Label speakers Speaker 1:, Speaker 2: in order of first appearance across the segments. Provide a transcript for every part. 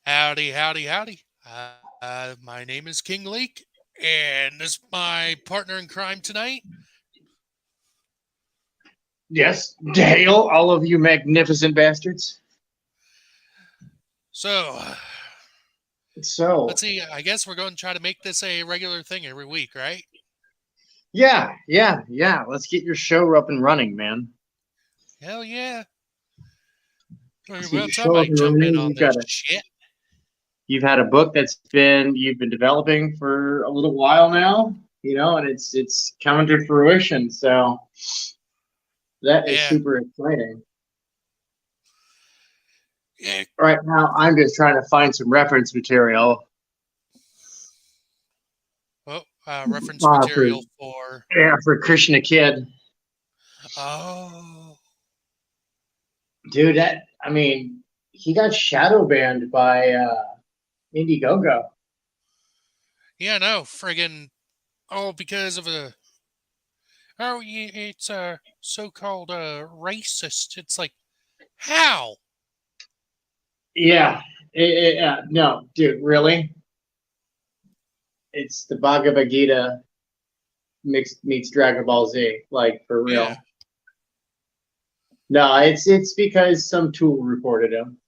Speaker 1: Howdy, howdy, howdy. My name is King Leek, and this is my partner in crime tonight.
Speaker 2: Yes, hail all of you magnificent bastards.
Speaker 1: So,
Speaker 2: So,
Speaker 1: let's see. I guess we're going to try to make this a regular thing every week, right?
Speaker 2: yeah. Let's get your show up and running, man.
Speaker 1: Hell yeah.
Speaker 2: Let's
Speaker 1: Who
Speaker 2: get your
Speaker 1: else I
Speaker 2: show up
Speaker 1: might
Speaker 2: and
Speaker 1: jump in
Speaker 2: running.
Speaker 1: on this shit?
Speaker 2: You've had a book you've been developing for a little while now, and it's coming to fruition. So that is
Speaker 1: Yeah.
Speaker 2: super exciting.
Speaker 1: Yeah.
Speaker 2: Right now, I'm just trying to find some reference material
Speaker 1: Well, reference
Speaker 2: for
Speaker 1: material for.
Speaker 2: for Krishna Kid,
Speaker 1: Oh.
Speaker 2: dude. He got shadow banned by Indiegogo.
Speaker 1: Yeah, no. Friggin'. Oh, because of a. Oh, yeah, it's so called racist. It's like, how?
Speaker 2: Yeah, no, dude, really? It's the Bhagavad Gita mixed meets Dragon Ball Z, like for
Speaker 1: Yeah.
Speaker 2: real. No, it's because some tool reported him.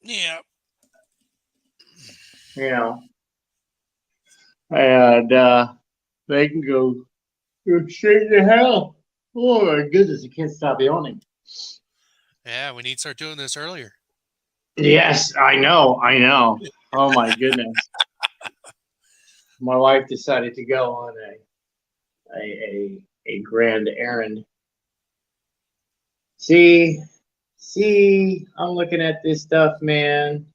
Speaker 1: Yeah.
Speaker 2: You know, and they can go straight to hell. Oh my goodness, you can't stop yawning.
Speaker 1: Yeah, we need to start doing this earlier.
Speaker 2: Yes, I know. Oh my goodness, my wife decided to go on a grand errand. See, I'm looking at this stuff, man.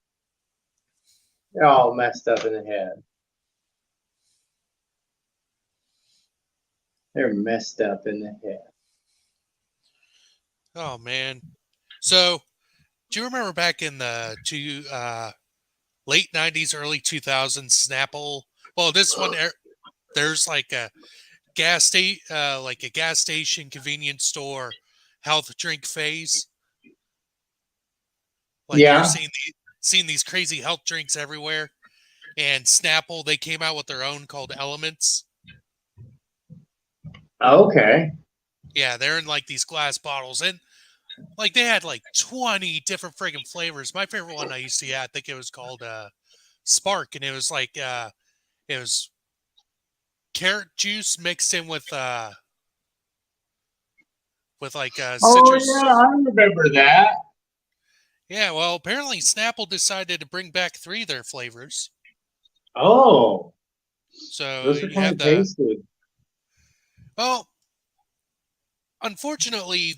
Speaker 2: They're all messed up in the head. They're messed up in the head.
Speaker 1: Oh man. So, do you remember back in the late '90s, early 2000s, Snapple? Well, this one there's like a like a gas station, convenience store, health drink phase. Like you're
Speaker 2: Yeah.
Speaker 1: seeing these crazy health drinks everywhere. And Snapple, they came out with their own called Elements.
Speaker 2: Okay.
Speaker 1: Yeah, they're in like these glass bottles, and like they had like 20 different friggin' flavors. My favorite one I used to get, I think it was called Spark, and it was like it was carrot juice mixed in with like
Speaker 2: Oh yeah,
Speaker 1: citrus.
Speaker 2: I remember that.
Speaker 1: Yeah, well, apparently Snapple decided to bring back three of their flavors.
Speaker 2: Oh,
Speaker 1: So
Speaker 2: those are
Speaker 1: you
Speaker 2: kind
Speaker 1: have
Speaker 2: of tasty.
Speaker 1: well, unfortunately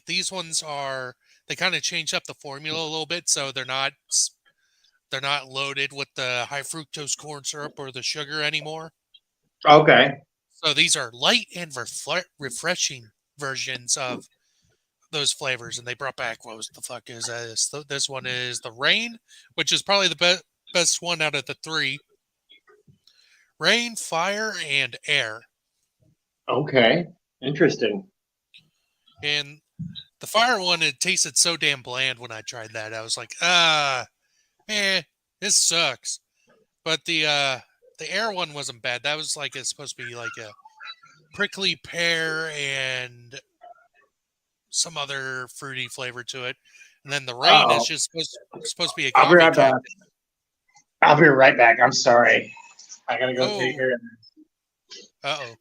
Speaker 1: these ones are they kind of changed up the formula a little bit, so they're not loaded with the high fructose corn syrup or the sugar anymore.
Speaker 2: Okay.
Speaker 1: So these are light and refreshing versions of those flavors, and they brought back what was the fuck is this? This one is the rain, which is probably the best one out of the three. Rain, fire, and air.
Speaker 2: Okay. Interesting.
Speaker 1: And the fire one, it tasted so damn bland when I tried that. I was like, eh, this sucks. But the air one wasn't bad. That was like it's supposed to be like a prickly pear and some other fruity flavor to it. And then the rain is
Speaker 2: Oh,
Speaker 1: just supposed to be
Speaker 2: I'll be
Speaker 1: agave
Speaker 2: right back.
Speaker 1: cactus.
Speaker 2: I'll be right back. I'm sorry. I gotta go take
Speaker 1: Oh,
Speaker 2: care of
Speaker 1: uh-oh.
Speaker 2: this.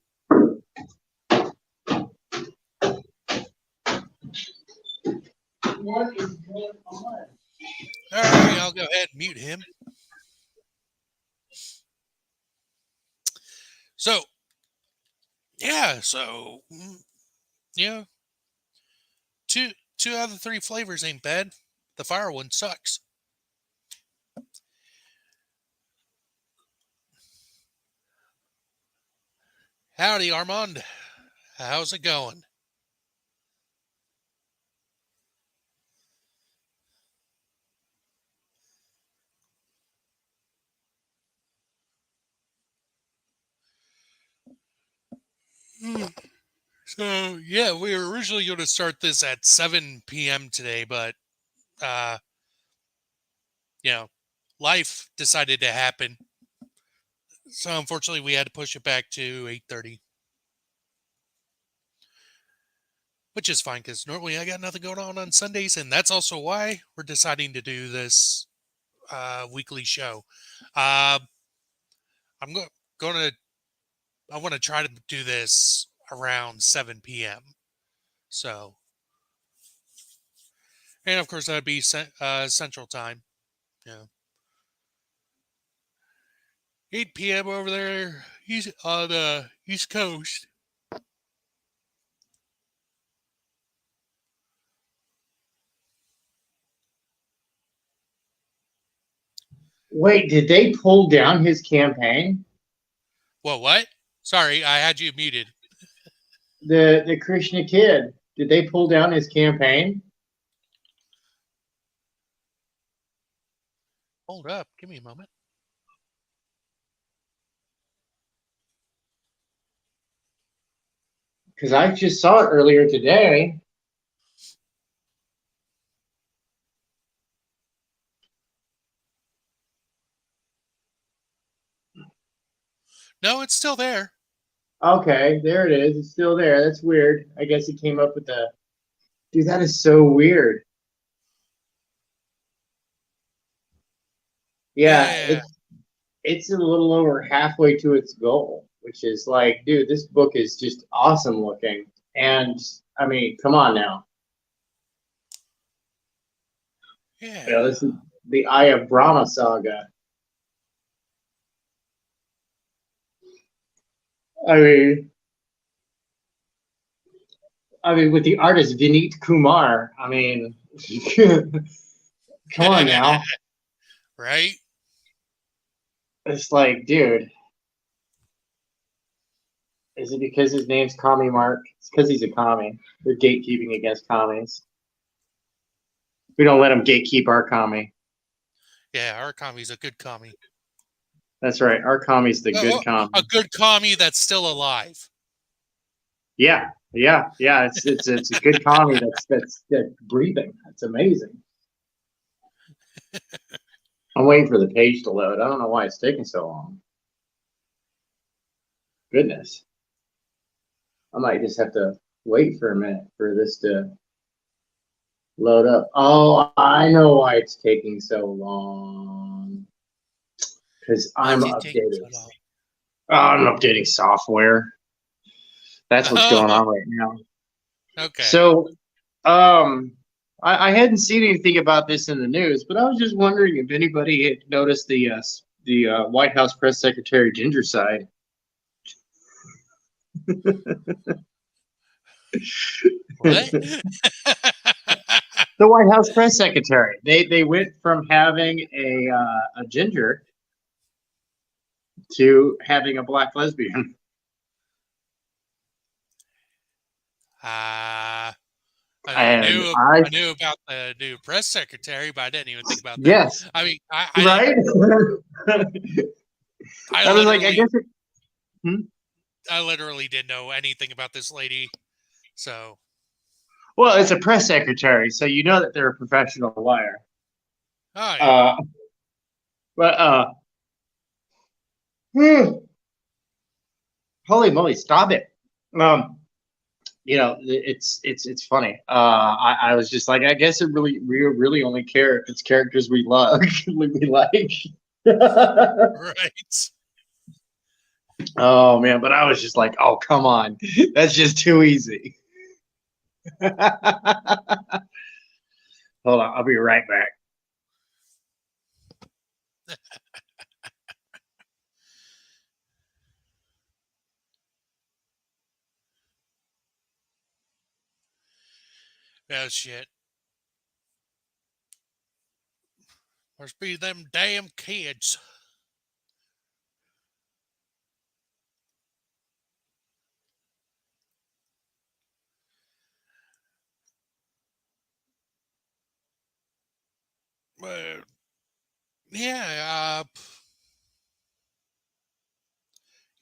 Speaker 2: What is going on?
Speaker 1: All right, I'll go ahead and mute him. So, yeah, yeah, two two out of the three flavors ain't bad. The fire one sucks. Howdy, Armand. How's it going? So yeah, we were originally going to start this at 7 p.m. today, but uh, you know, life decided to happen. So unfortunately, we had to push it back to 8:30, which is fine because normally I got nothing going on Sundays, and that's also why we're deciding to do this weekly show. Uh, I'm going to. I want to try to do this around 7 p.m. So, and of course that'd be Central Time. Yeah, 8 p.m. over there. He's on the East Coast.
Speaker 2: Wait, did they pull down his campaign?
Speaker 1: Well, what? Sorry, I had you muted.
Speaker 2: The Krishna kid, did they pull down his campaign?
Speaker 1: Hold up. Give me a moment.
Speaker 2: Because I just saw it earlier today.
Speaker 1: No, it's still there.
Speaker 2: Okay, there it is. It's still there. That's weird. I guess it came up with the. Dude, that is so weird. Yeah,
Speaker 1: Yeah.
Speaker 2: it's a little over halfway to its goal, which is like, dude, this book is just awesome looking. And I mean, come on now. You know,
Speaker 1: Yeah.
Speaker 2: this is the Eye of Brahma saga. I mean, with the artist Vineet Kumar. I mean, come on now.
Speaker 1: Right?
Speaker 2: It's like, dude, is it because his name's Commie Mark? It's because he's a commie. They're gatekeeping against commies. We don't let them gatekeep our commie.
Speaker 1: Yeah, our commie's a good commie.
Speaker 2: That's right. Our commie's the good commie.
Speaker 1: A good commie that's still alive.
Speaker 2: Yeah, yeah, yeah. It's a good commie that's breathing. That's amazing. I'm waiting for the page to load. I don't know why it's taking so long. Goodness. I might just have to wait for a minute for this to load up. Oh, I know why it's taking so long. Because
Speaker 1: Why
Speaker 2: I'm
Speaker 1: is it taking
Speaker 2: updating.
Speaker 1: so long?
Speaker 2: I'm updating software. That's what's going
Speaker 1: Oh,
Speaker 2: on right now.
Speaker 1: okay.
Speaker 2: So, I hadn't seen anything about this in the news, but I was just wondering if anybody had noticed the White House press secretary Ginger side.
Speaker 1: What?
Speaker 2: The White House press secretary. They went from having a ginger to having a black lesbian. And
Speaker 1: I knew about the new press secretary, but I didn't even think about that.
Speaker 2: yes,
Speaker 1: I mean, I didn't.
Speaker 2: right.
Speaker 1: I
Speaker 2: I was like, I
Speaker 1: literally,
Speaker 2: guess it. Hmm?
Speaker 1: I literally didn't know anything about this lady. So,
Speaker 2: Well, it's a press secretary, so you know that they're a professional liar.
Speaker 1: oh yeah,
Speaker 2: Uh, but hmm, holy moly, stop it. Um, it's funny. I was just like, I guess it we really only care if it's characters we love, we like.
Speaker 1: right.
Speaker 2: Oh man, but I was just like, oh come on, that's just too easy. Hold on, I'll be right back.
Speaker 1: Oh shit. Must be them damn kids. Uh, yeah,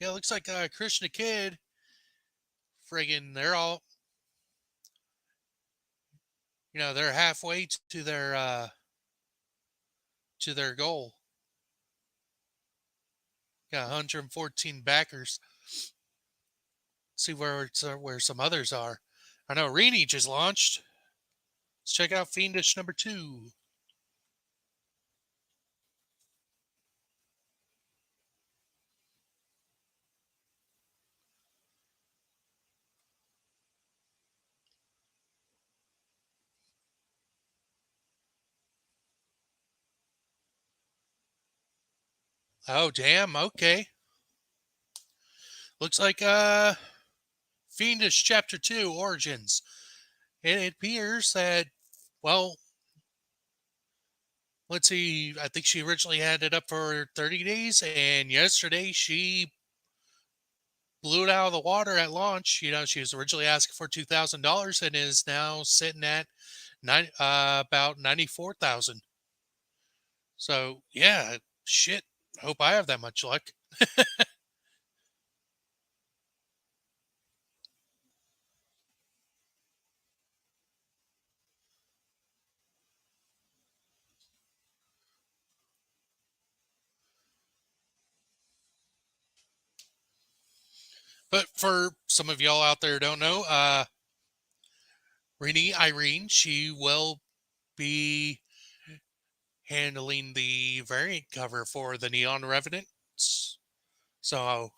Speaker 1: yeah. It looks like Krishna Kid. Friggin', they're all, they're halfway to their goal. Got 114 backers. See where some others are. I know Rini just launched. Let's check out Fiendish number 2. Oh damn, okay. Looks like Fiendish Chapter 2 Origins. It appears that, well, let's see, I think she originally had it up for 30 days, and yesterday she blew it out of the water at launch. You know, she was originally asking for $2,000 and is now sitting at about 94,000. So yeah, shit. Hope I have that much luck. But for some of y'all out there who don't know, Renee Irene, she will be handling the variant cover for the Neon Revenants. So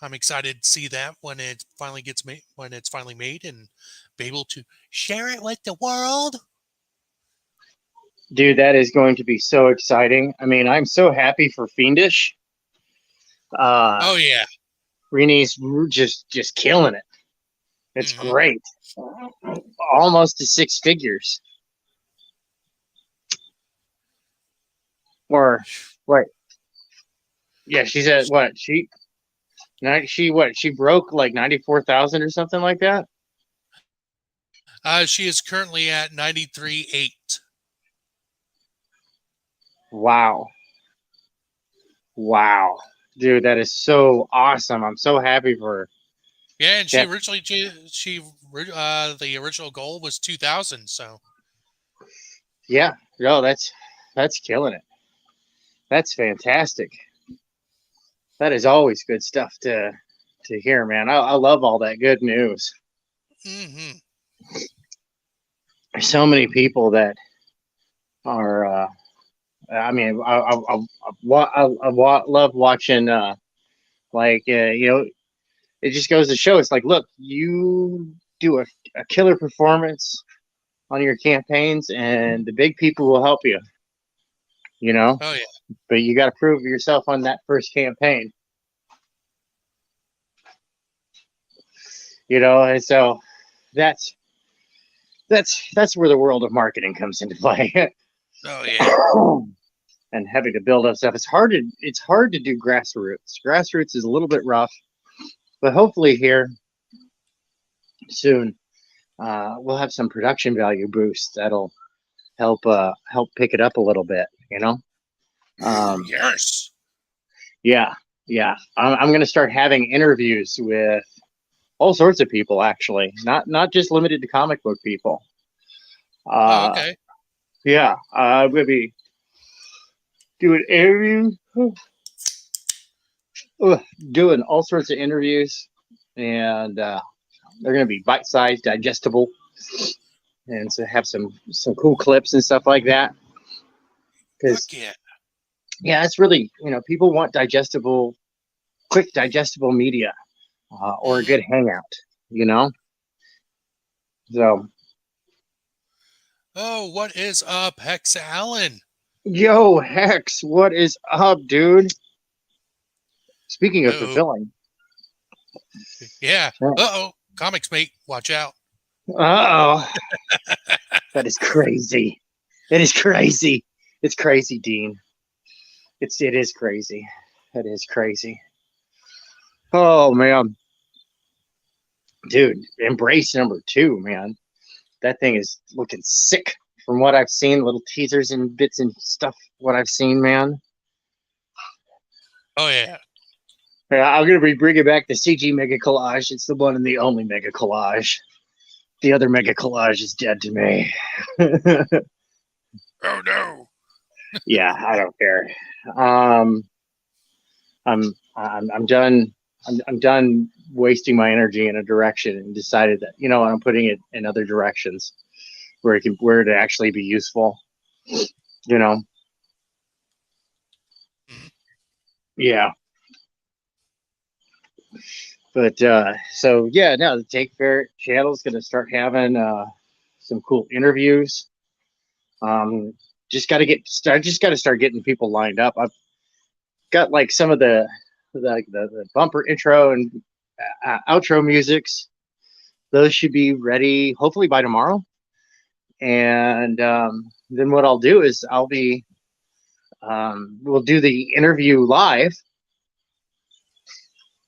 Speaker 1: I'm excited to see that when it finally gets made, when it's finally made, and be able to share it with the world.
Speaker 2: Dude, that is going to be so exciting. I mean, I'm so happy for Fiendish.
Speaker 1: Oh yeah,
Speaker 2: Renee's just killing it. It's
Speaker 1: mm-hmm.
Speaker 2: great. Almost to 6 figures. Or wait. Yeah, she's at what? She broke like 94,000 or something like that.
Speaker 1: She is currently at 93.8.
Speaker 2: Wow. Dude, that is so awesome. I'm so happy for her.
Speaker 1: Yeah, and she originally the original goal was 2,000. So
Speaker 2: yeah, no, that's killing it. That's fantastic. That is always good stuff to hear, man. I love all that good news.
Speaker 1: mm-hmm.
Speaker 2: There's so many people that are. I mean, I love watching. You know, it just goes to show. It's like, look, you do a killer performance on your campaigns, and the big people will help you. You know.
Speaker 1: Oh yeah.
Speaker 2: But you got to prove yourself on that first campaign. You know, and so that's where the world of marketing comes into play.
Speaker 1: Oh yeah.
Speaker 2: And having to build up stuff. It's hard to do grassroots. Grassroots is a little bit rough, but hopefully here soon we'll have some production value boost that'll help pick it up a little bit. You know.
Speaker 1: Yes.
Speaker 2: Yeah. I'm going to start having interviews with all sorts of people, actually, not just limited to comic book people.
Speaker 1: Oh, okay.
Speaker 2: Yeah, I'm going to be doing interviews, doing all sorts of interviews, and they're going to be bite-sized, digestible, and so have some cool clips and stuff like that. Because yeah, it's really, people want quick digestible media, or a good hangout, So.
Speaker 1: Oh, what is up, Hex Allen?
Speaker 2: Yo, Hex, what is up, dude? Speaking of fulfilling.
Speaker 1: Yeah. Uh-oh. Comics mate, watch out.
Speaker 2: Uh-oh. That is crazy. It is crazy. It's crazy, Dean. It is crazy. It is crazy. Oh, man. Dude, Embrace #2, man. That thing is looking sick from what I've seen. Little teasers and bits and stuff, what I've seen, man.
Speaker 1: Oh, yeah.
Speaker 2: I'm going to be bringing back the CG Mega Collage. It's the one and the only Mega Collage. The other Mega Collage is dead to me.
Speaker 1: Oh, no.
Speaker 2: Yeah, I don't care. I'm done. I'm done wasting my energy in a direction, and decided that I'm putting it in other directions where it actually be useful. You know.
Speaker 1: Mhm.
Speaker 2: Yeah. But so yeah, no, the Tank Ferret channel is going to start having some cool interviews. Um, just got to start getting people lined up. I've got like some of the bumper intro and outro musics. Those should be ready hopefully by tomorrow. And then what I'll do is we'll do the interview live,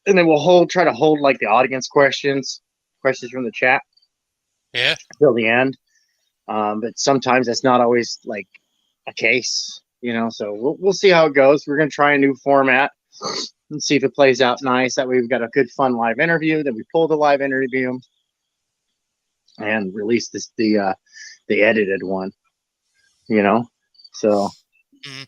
Speaker 2: and then we'll try to hold like the audience questions from the chat
Speaker 1: Yeah.
Speaker 2: till the end. But sometimes that's not always like a case, so we'll see how it goes. We're going to try a new format and see if it plays out nice. That way we've got a good, fun live interview. Then we pull the live interview and release the edited one, so.
Speaker 1: Mhm.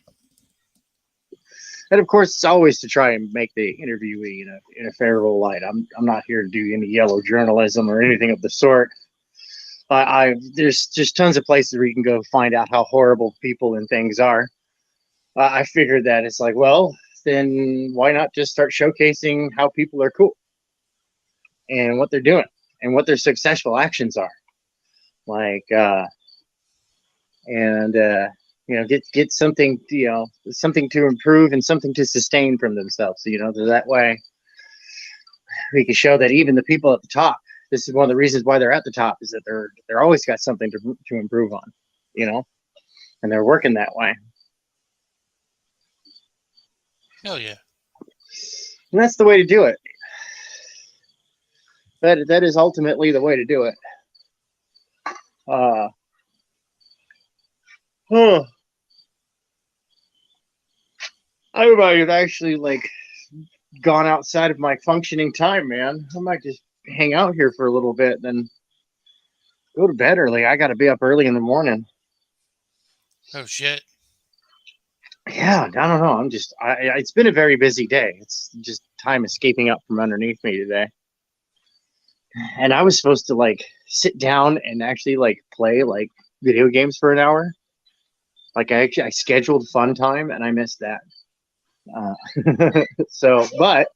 Speaker 2: And of course, it's always to try and make the interviewee in a favorable light. I'm not here to do any yellow journalism or anything of the sort. There's just tons of places where you can go find out how horrible people and things are. I figured that it's like, well, then why not just start showcasing how people are cool and what they're doing and what their successful actions are, like, and get something, something to improve and something to sustain from themselves. So that way we can show that even the people at the top. This is one of the reasons why they're at the top, is that they're always got something to improve on, and they're working that way.
Speaker 1: Hell yeah.
Speaker 2: And that's the way to do it. That is ultimately the way to do it. I might have actually like gone outside of my functioning time, man. I might just hang out here for a little bit, then go to bed early. I got to be up early in the morning.
Speaker 1: Oh shit.
Speaker 2: Yeah, I don't know. It's been a very busy day. It's just time escaping up from underneath me today. And I was supposed to like sit down and actually like play like video games for an hour. Like I scheduled fun time and I missed that. But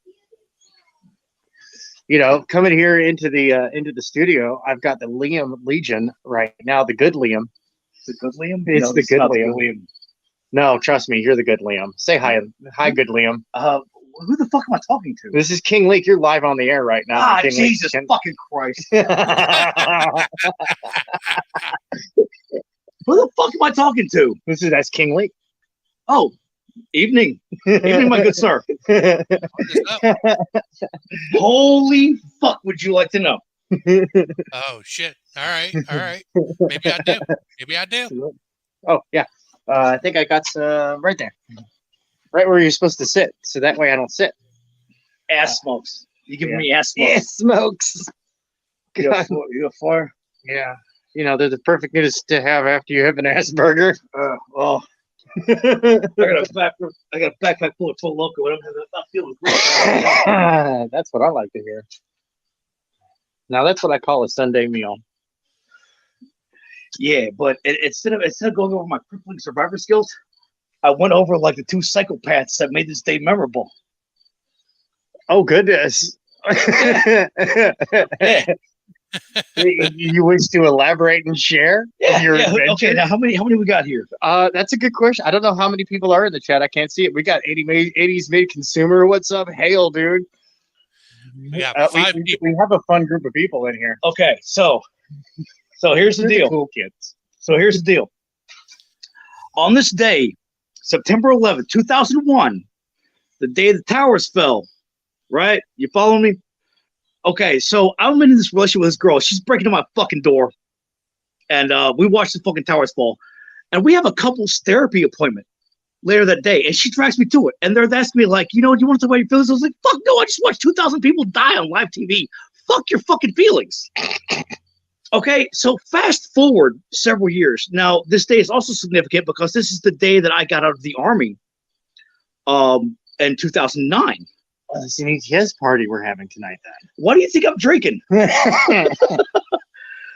Speaker 2: coming here into the studio, I've got the Liam Legion right now, the good Liam.
Speaker 3: The good Liam?
Speaker 2: It's
Speaker 3: No,
Speaker 2: the good
Speaker 3: not
Speaker 2: Liam.
Speaker 3: The Liam.
Speaker 2: No, trust me, you're the good Liam. Say hi, good Liam.
Speaker 3: Who the fuck am I talking to?
Speaker 2: This is King Leak. You're live on the air right now. King
Speaker 3: Jesus fucking Christ. Who the fuck am I talking to?
Speaker 2: That's King Leak.
Speaker 3: Oh, evening. Evening, my good sir.
Speaker 1: What is up?
Speaker 3: Holy fuck, would you like to know?
Speaker 1: Oh shit. All right. All right. Maybe I do. Maybe I do.
Speaker 2: Oh yeah. I think I got right there. Right where you're supposed to sit, so that way I don't sit.
Speaker 3: Ass smokes. You giving me ass smokes?
Speaker 2: Ass smokes.
Speaker 3: You got fire?
Speaker 2: Yeah. They're the perfect news to have after you have an ass burger.
Speaker 3: Well, I got a backpack full of Full Loco, and I'm not feeling great.
Speaker 2: That's what I like to hear. Now that's what I call a Sunday meal.
Speaker 3: Yeah, but instead of going over my crippling survivor skills, I went over like the two psychopaths that made this day memorable.
Speaker 2: Oh goodness!
Speaker 3: Yeah.
Speaker 2: You wish to elaborate and share your adventure?
Speaker 3: Okay, now how many we got here?
Speaker 2: That's a good question. I don't know how many people are in the chat. I can't see it. We got 80s made consumer. What's up? Hail, dude.
Speaker 1: We got 5 people.
Speaker 2: We have a fun group of people in here.
Speaker 3: Okay, so here's the deal.
Speaker 2: Cool kids.
Speaker 3: So here's the deal. On this day, September 11th, 2001, the day the towers fell, right? You following me? Okay, so I'm in this relationship with this girl. She's breaking in my fucking door. And we watched the fucking towers fall. And we have a couples therapy appointment later that day. And she drags me to it. And they're asking me, like, do you want to talk about your feelings? I was like, fuck no, I just watched 2,000 people die on live TV. Fuck your fucking feelings. Okay, so fast forward several years. Now, this day is also significant because this is the day that I got out of the Army in 2009.
Speaker 4: Oh, it's an ETS party we're having tonight.
Speaker 3: Why do you think I'm drinking?
Speaker 4: Then.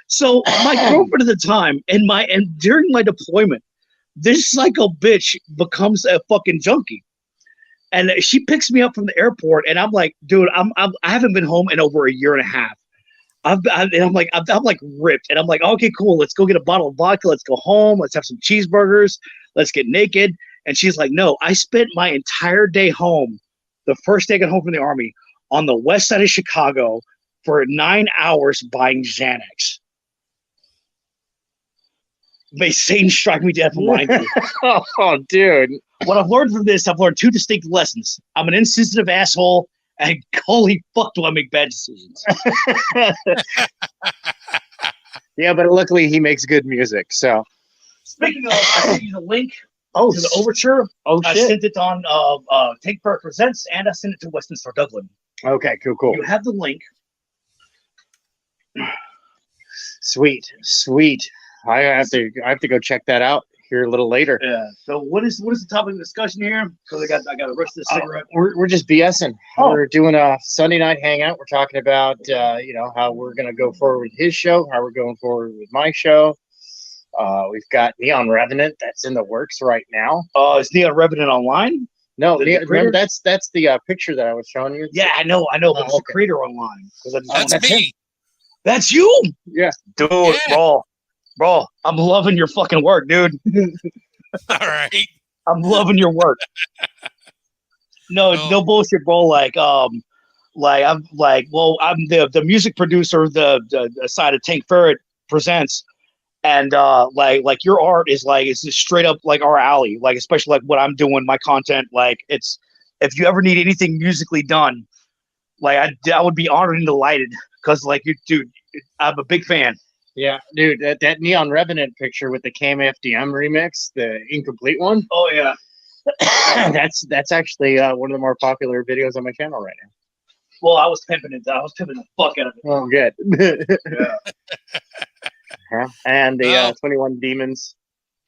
Speaker 3: So my girlfriend at the time, and during my deployment, this psycho bitch becomes a fucking junkie, and she picks me up from the airport, and I'm like, dude, I haven't been home in over a year and a half. And I'm like ripped, and I'm like, okay, cool, let's go get a bottle of vodka, let's go home, let's have some cheeseburgers, let's get naked. And she's like, no, I spent my entire day home, the first day I got home from the Army, on the west side of Chicago for 9 hours buying Xanax. May Satan strike me dead for lying to you.
Speaker 4: Oh, dude.
Speaker 3: What I've learned from this, I've learned two distinct lessons. I'm an insensitive asshole, and holy fuck do I make bad decisions.
Speaker 4: Yeah, but luckily he makes good music. So.
Speaker 3: Speaking of, I sent you the link
Speaker 4: Oh,
Speaker 3: to the overture.
Speaker 4: Oh
Speaker 3: I
Speaker 4: shit.
Speaker 3: sent it on Tank Ferret Presents, and I sent it to Western Star Dublin.
Speaker 4: Okay, cool.
Speaker 3: You have the link.
Speaker 4: Sweet. I have to go check that out here a little later.
Speaker 3: Yeah. So what is the topic of discussion here? Because I got the rest of the cigarette.
Speaker 4: We're just BSing.
Speaker 3: Oh.
Speaker 4: We're doing a Sunday night hangout. We're talking about how we're gonna go forward with his show, how we're going forward with my show. We've got Neon Revenant that's in the works right now.
Speaker 3: Is Neon Revenant online?
Speaker 4: No,
Speaker 3: The
Speaker 4: remember that's the picture that I was showing you.
Speaker 3: Yeah, I know, but it's a
Speaker 4: okay.
Speaker 3: creator online.
Speaker 1: That's me.
Speaker 3: That's you?
Speaker 4: Yeah.
Speaker 3: Dude,
Speaker 1: Yeah.
Speaker 3: bro, I'm loving your fucking work, dude.
Speaker 1: All right.
Speaker 3: I'm loving your work. No bullshit, bro. I'm the music producer, the side of Tank Ferret Presents, and like your art is it's just straight up like our alley. Like especially like what I'm doing, my content. Like it's if you ever need anything musically done, like I would be honored and delighted because dude, I'm a big fan.
Speaker 4: Yeah, dude, that Neon Revenant picture with the KMFDM remix, the incomplete one.
Speaker 3: Oh yeah.
Speaker 4: that's actually one of the more popular videos on my channel right now.
Speaker 3: Well, I was pimping it. I was pimping the fuck out of it.
Speaker 4: Oh, good.
Speaker 3: Yeah.
Speaker 4: Yeah. And the 21 Demons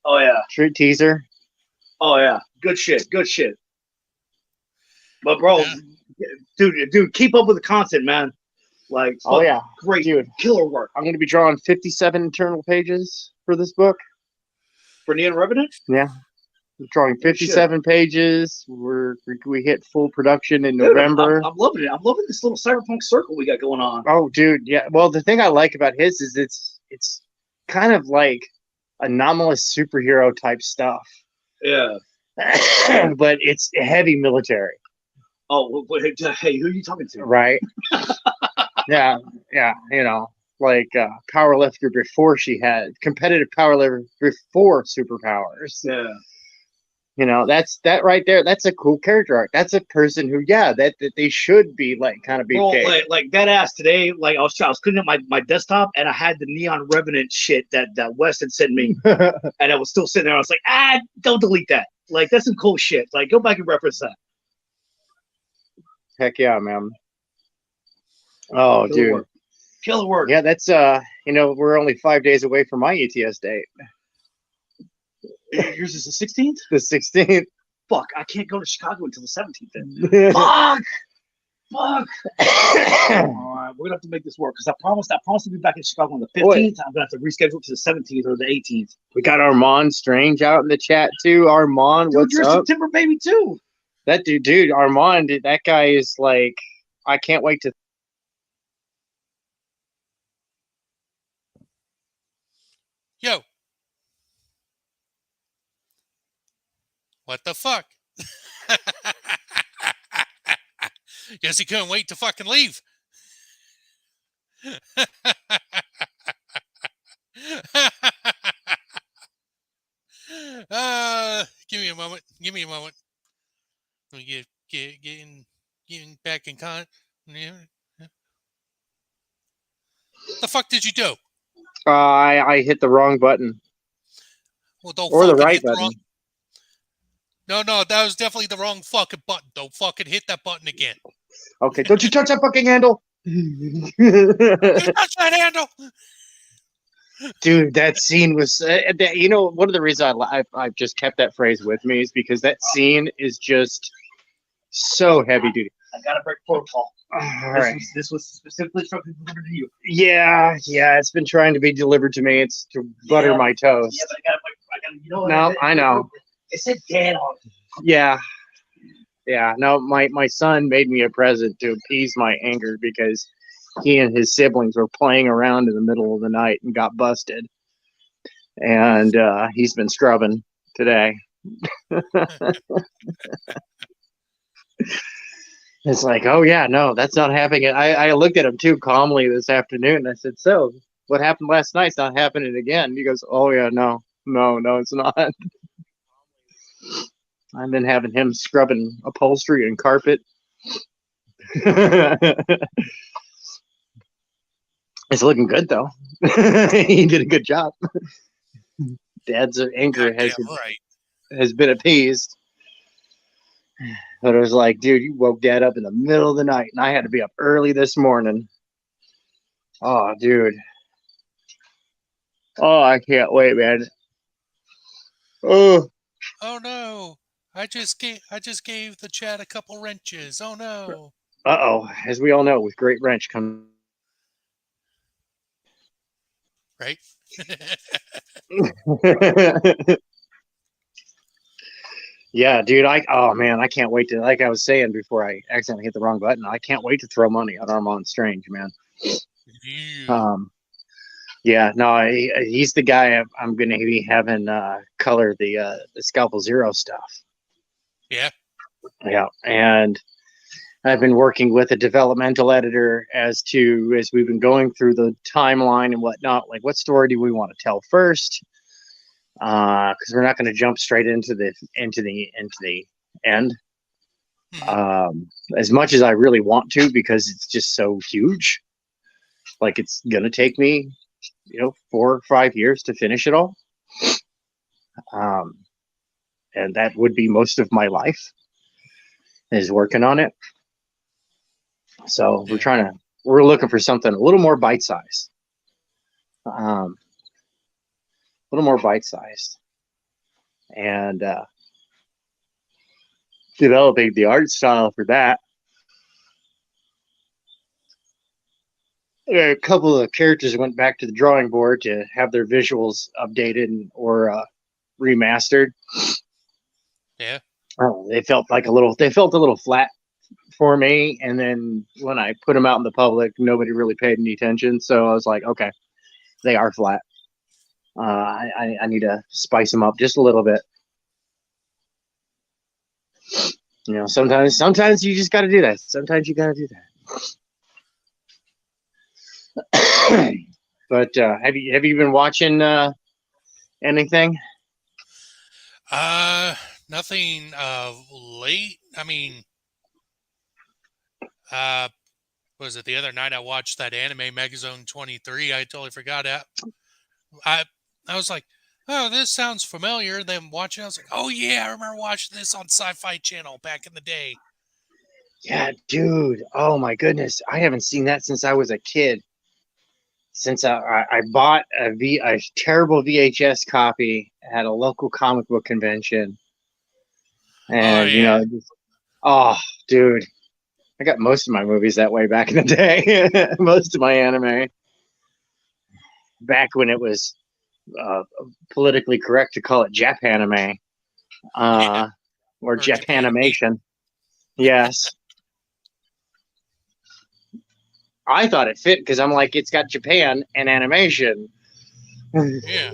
Speaker 3: Oh yeah.
Speaker 4: teaser.
Speaker 3: Oh yeah. Good shit. But bro, dude, keep up with the content, man. Like,
Speaker 4: Oh yeah,
Speaker 3: great,
Speaker 4: dude,
Speaker 3: killer work.
Speaker 4: I'm going to be drawing 57 internal pages for this book.
Speaker 3: For Neon Revenant?
Speaker 4: Yeah. I'm drawing 57 pages. We hit full production in November.
Speaker 3: I'm loving it. I'm loving this little cyberpunk circle we got going on.
Speaker 4: Oh, dude, yeah. Well, the thing I like about his is it's kind of like anomalous superhero type stuff.
Speaker 3: Yeah.
Speaker 4: But it's heavy military.
Speaker 3: Oh, hey, who are you talking to?
Speaker 4: Right. Yeah. Like powerlifter before she had competitive powerlifter before superpowers.
Speaker 3: Yeah.
Speaker 4: That right there. That's a cool character arc. That's a person who, that they should be like kind of beefcake.
Speaker 3: Bro, like that ass today. Like I was cleaning up my desktop and I had the Neon Revenant shit that Wes had sent me, and I was still sitting there. I was like, don't delete that. Like that's some cool shit. Like go back and reference that.
Speaker 4: Heck yeah, man. Oh, dude.
Speaker 3: Killer work.
Speaker 4: Yeah, that's we're only 5 days away from my ETS date.
Speaker 3: Yours is the 16th?
Speaker 4: The 16th.
Speaker 3: Fuck, I can't go to Chicago until the 17th then. Fuck. All right, we're gonna have to make this work because I promised to be back in Chicago on the 15th. I'm gonna have to reschedule to the 17th or the 18th.
Speaker 4: We got Armand Strange out in the chat too. Armand,
Speaker 3: dude,
Speaker 4: what's
Speaker 3: you're
Speaker 4: up?
Speaker 3: September baby too.
Speaker 4: That dude, Armand, that guy is like, I can't wait to.
Speaker 1: Yo. What the fuck? Guess he couldn't wait to fucking leave. Give me a moment. Let me getting back in con. The fuck did you do?
Speaker 4: I hit the wrong button.
Speaker 1: Well, don't
Speaker 4: or the
Speaker 1: fucking
Speaker 4: right
Speaker 1: hit the
Speaker 4: button.
Speaker 1: wrong. No, that was definitely the wrong fucking button. Don't fucking hit that button again.
Speaker 4: Okay, don't you touch that fucking handle.
Speaker 1: You touch that handle.
Speaker 4: Dude, that scene was, one of the reasons I've just kept that phrase with me is because that scene is just so heavy duty.
Speaker 3: I gotta break protocol.
Speaker 4: All
Speaker 3: This
Speaker 4: right.
Speaker 3: was specifically something delivered to you.
Speaker 4: Yeah, it's been trying to be delivered to me. It's to butter my toast.
Speaker 3: Yeah, but I gotta. You know what?
Speaker 4: No, I know.
Speaker 3: It said "Dad" on it.
Speaker 4: Yeah. No, my son made me a present to appease my anger because he and his siblings were playing around in the middle of the night and got busted. And he's been scrubbing today. It's like, oh yeah, no, that's not happening. I looked at him too calmly this afternoon. I said, so what happened last night's not happening again. He goes, oh yeah, no, it's not. I've been having him scrubbing upholstery and carpet. It's looking good though. He did a good job. Dad's anger has been appeased. But it was like, dude, you woke Dad up in the middle of the night, and I had to be up early this morning. Oh, dude. Oh, I can't wait, man. Oh
Speaker 1: no! I just gave the chat a couple wrenches. Oh no!
Speaker 4: As we all know, with great wrench comes
Speaker 1: right.
Speaker 4: Yeah, dude. I can't wait to, like I was saying before I accidentally hit the wrong button. I can't wait to throw money at Armand Strange, man. Yeah, no, he's the guy I'm going to be having color the Scalpel Zero stuff.
Speaker 1: Yeah,
Speaker 4: and I've been working with a developmental editor as we've been going through the timeline and whatnot. Like, what story do we want to tell first? Because we're not going to jump straight into the end. As much as I really want to, because it's just so huge. Like, it's going to take me, 4 or 5 years to finish it all. And that would be most of my life is working on it. So we're looking for something a little more bite-sized. And developing the art style for that. A couple of characters went back to the drawing board to have their visuals updated or remastered.
Speaker 1: Yeah.
Speaker 4: They felt a little flat for me, and then when I put them out in the public, nobody really paid any attention. So I was like, okay, they are flat. I need to spice them up just a little bit. Sometimes you just got to do that. Sometimes you got to do that. But have you been watching anything?
Speaker 1: Nothing late. I mean, was it the other night I watched that anime Megazone 23? I totally forgot it. I was like, oh, this sounds familiar. Then watching, I was like, oh yeah, I remember watching this on Sci-Fi Channel back in the day.
Speaker 4: Yeah, dude. Oh my goodness, I haven't seen that since I was a kid. Since I bought a terrible VHS copy at a local comic book convention, and dude, I got most of my movies that way back in the day. Most of my anime back when it was politically correct to call it Japanime, or Japanimation. Yes. I thought it fit because I'm like, it's got Japan and animation.
Speaker 1: Yeah.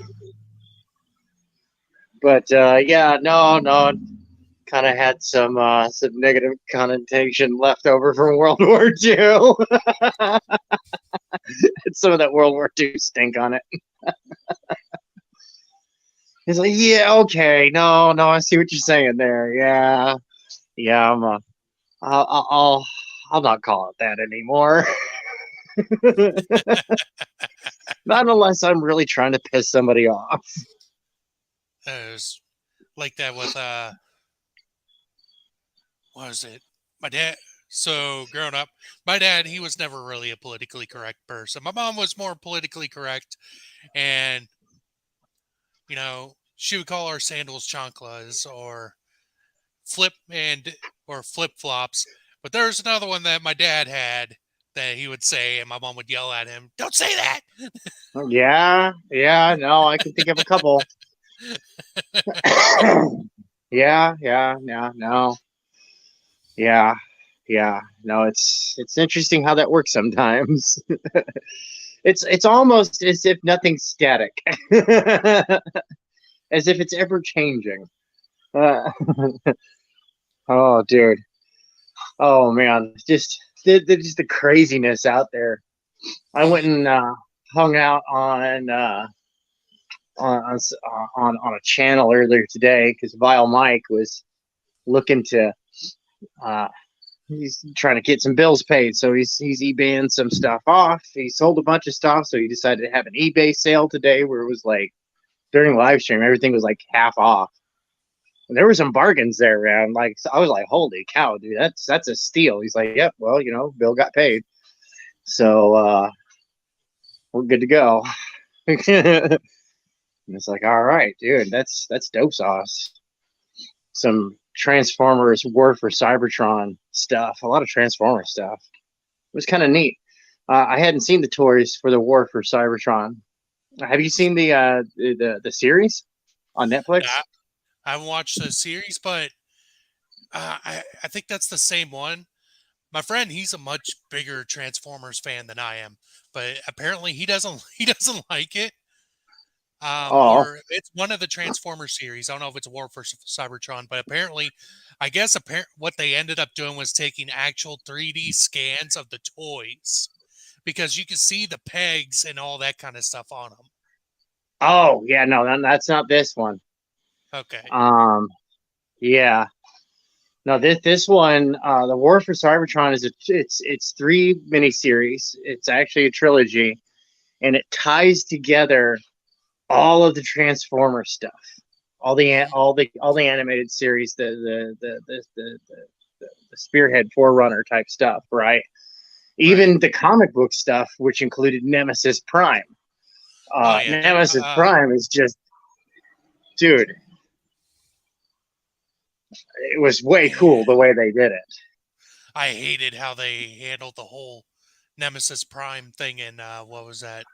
Speaker 4: But no, kind of had some negative connotation left over from World War II. It's some of that World War II stink on it. He's like, yeah, okay, no, I see what you're saying there. Yeah, I'll not call it that anymore. Not unless I'm really trying to piss somebody off.
Speaker 1: It was like that with what was it? My dad. So growing up, my dad, he was never really a politically correct person. My mom was more politically correct, and she would call our sandals chanclas or flip flops. But there's another one that my dad had that he would say, and my mom would yell at him, "Don't say that."
Speaker 4: Yeah, no, I can think of a couple. Yeah, no. Yeah, no, it's interesting how that works sometimes. It's almost as if nothing's static. As if it's ever changing. Oh, dude. Oh man, just the craziness out there. I went and hung out on a channel earlier today because Vile Mike was looking to he's trying to get some bills paid, so he's eBaying some stuff off. He sold a bunch of stuff, so he decided to have an eBay sale today where it was like during live stream everything was like half off. And there were some bargains there, man. Like I was like, holy cow, dude, that's a steal. He's like, yep, well, Bill got paid. So we're good to go. And it's like, all right, dude, that's dope sauce. Some Transformers War for Cybertron stuff, a lot of Transformers stuff. It was kind of neat. I hadn't seen the toys for the War for Cybertron. Have you seen the series on Netflix?
Speaker 1: I haven't watched the series, but I think that's the same one. My friend, he's a much bigger Transformers fan than I am, but apparently he doesn't like it. Or it's one of the Transformers series. I don't know if it's War for Cybertron, but apparently, I guess what they ended up doing was taking actual 3D scans of the toys because you can see the pegs and all that kind of stuff on them.
Speaker 4: Oh yeah, no, that's not this one.
Speaker 1: Okay.
Speaker 4: Yeah. No, this one, the War for Cybertron it's 3 miniseries. It's actually a trilogy, and it ties together all of the Transformer stuff, all the animated series, the Spearhead Forerunner type stuff, right? Even the comic book stuff, which included Nemesis Prime. Nemesis Prime is just, dude. It was way cool the way they did it.
Speaker 1: I hated how they handled the whole Nemesis Prime thing in what was that?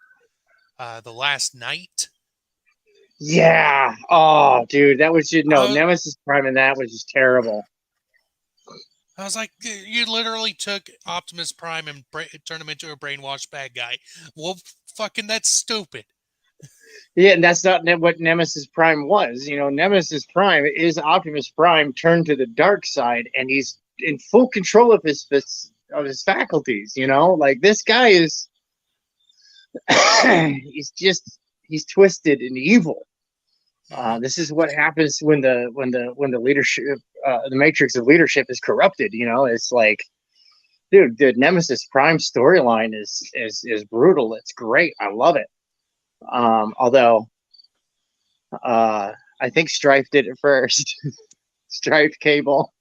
Speaker 1: The Last Night.
Speaker 4: Yeah. Oh, dude, that was just Nemesis Prime, and that was just terrible.
Speaker 1: I was like, you literally took Optimus Prime and turned him into a brainwashed bad guy. Well, fucking, that's stupid.
Speaker 4: Yeah, and that's not what Nemesis Prime was. Nemesis Prime is Optimus Prime turned to the dark side, and he's in full control of his faculties. Like this guy is, he's twisted and evil. This is what happens when the leadership, the matrix of leadership is corrupted. It's like, dude, the Nemesis Prime storyline is brutal. It's great. I love it. Although I think Strife did it first. Strife Cable.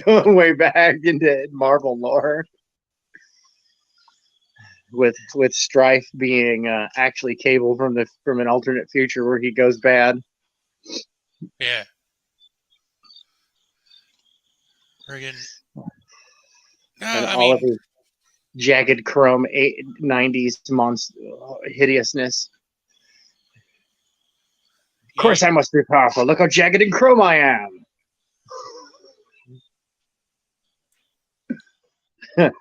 Speaker 4: Going way back into Marvel lore. With Strife being actually Cable from an alternate future where he goes bad.
Speaker 1: Yeah. Friggin'.
Speaker 4: All of his jagged chrome 90s monster hideousness. Of course I must be powerful. Look how jagged and chrome I am.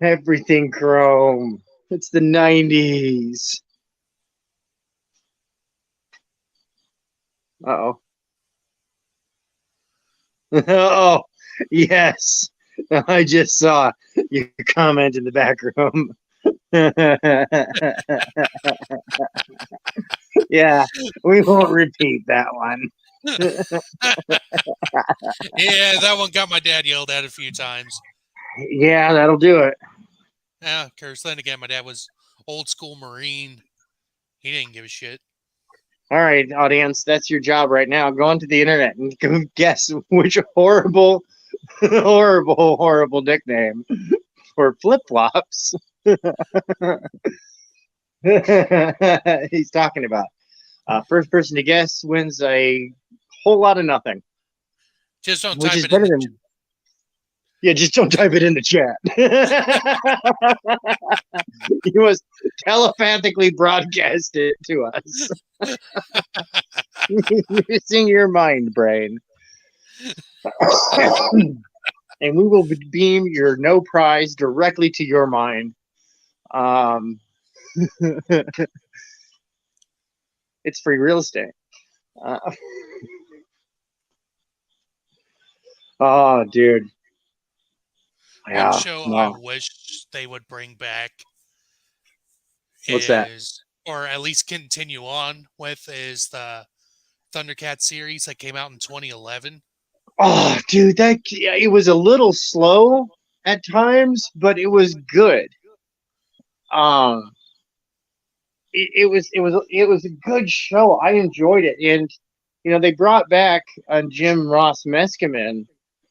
Speaker 4: Everything chrome. It's the 90s. Uh-oh. Oh, yes. I just saw your comment in the back room. Yeah, we won't repeat that one.
Speaker 1: Yeah, that one got my dad yelled at a few times.
Speaker 4: Yeah, that'll do it.
Speaker 1: Yeah, of course. Then again, my dad was old school Marine. He didn't give a shit.
Speaker 4: All right, audience, that's your job right now. Go onto the internet and go guess which horrible nickname for flip-flops he's talking about. First person to guess wins a whole lot of nothing.
Speaker 1: Just don't
Speaker 4: Which
Speaker 1: type
Speaker 4: is
Speaker 1: it in
Speaker 4: better
Speaker 1: the
Speaker 4: than. Yeah, just don't type it in the chat. He was telepathically broadcasted to us. Using your mind brain. And we will beam your no prize directly to your mind. It's free real estate. Oh, dude.
Speaker 1: One show I
Speaker 4: no.
Speaker 1: wish they would bring back
Speaker 4: What's that?
Speaker 1: or at least continue on with, is the Thundercat series that came out in 2011.
Speaker 4: Oh, dude, it was a little slow at times, but it was good. It was a good show. I enjoyed it, and they brought back Jim Ross Meskimen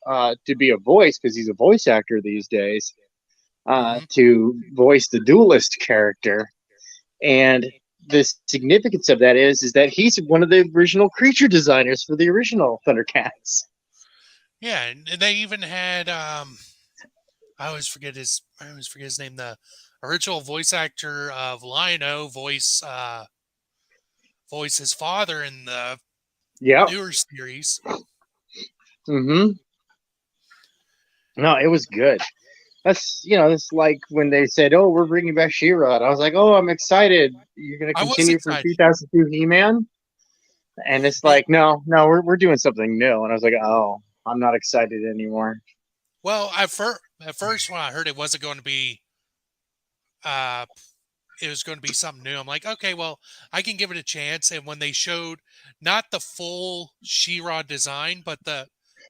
Speaker 4: to be a voice, because he's a voice actor these days, to voice the duelist character. And the significance of that is that he's one of the original creature designers for the original Thundercats.
Speaker 1: Yeah, and they even had I always forget his name. The original voice actor of Lion-O voice his father in the newer series.
Speaker 4: Mm-hmm. No, it was good. That's it's like when they said, "Oh, we're bringing back She-Ra," and I was like, "Oh, I'm excited. You're going to continue for 2002 He-Man," and it's like, "No, we're doing something new," and I was like, "Oh, I'm not excited anymore."
Speaker 1: Well, at first when I heard it wasn't going to be, it was going to be something new, I'm like, okay, well, I can give it a chance. And when they showed not the full She-Ra design, but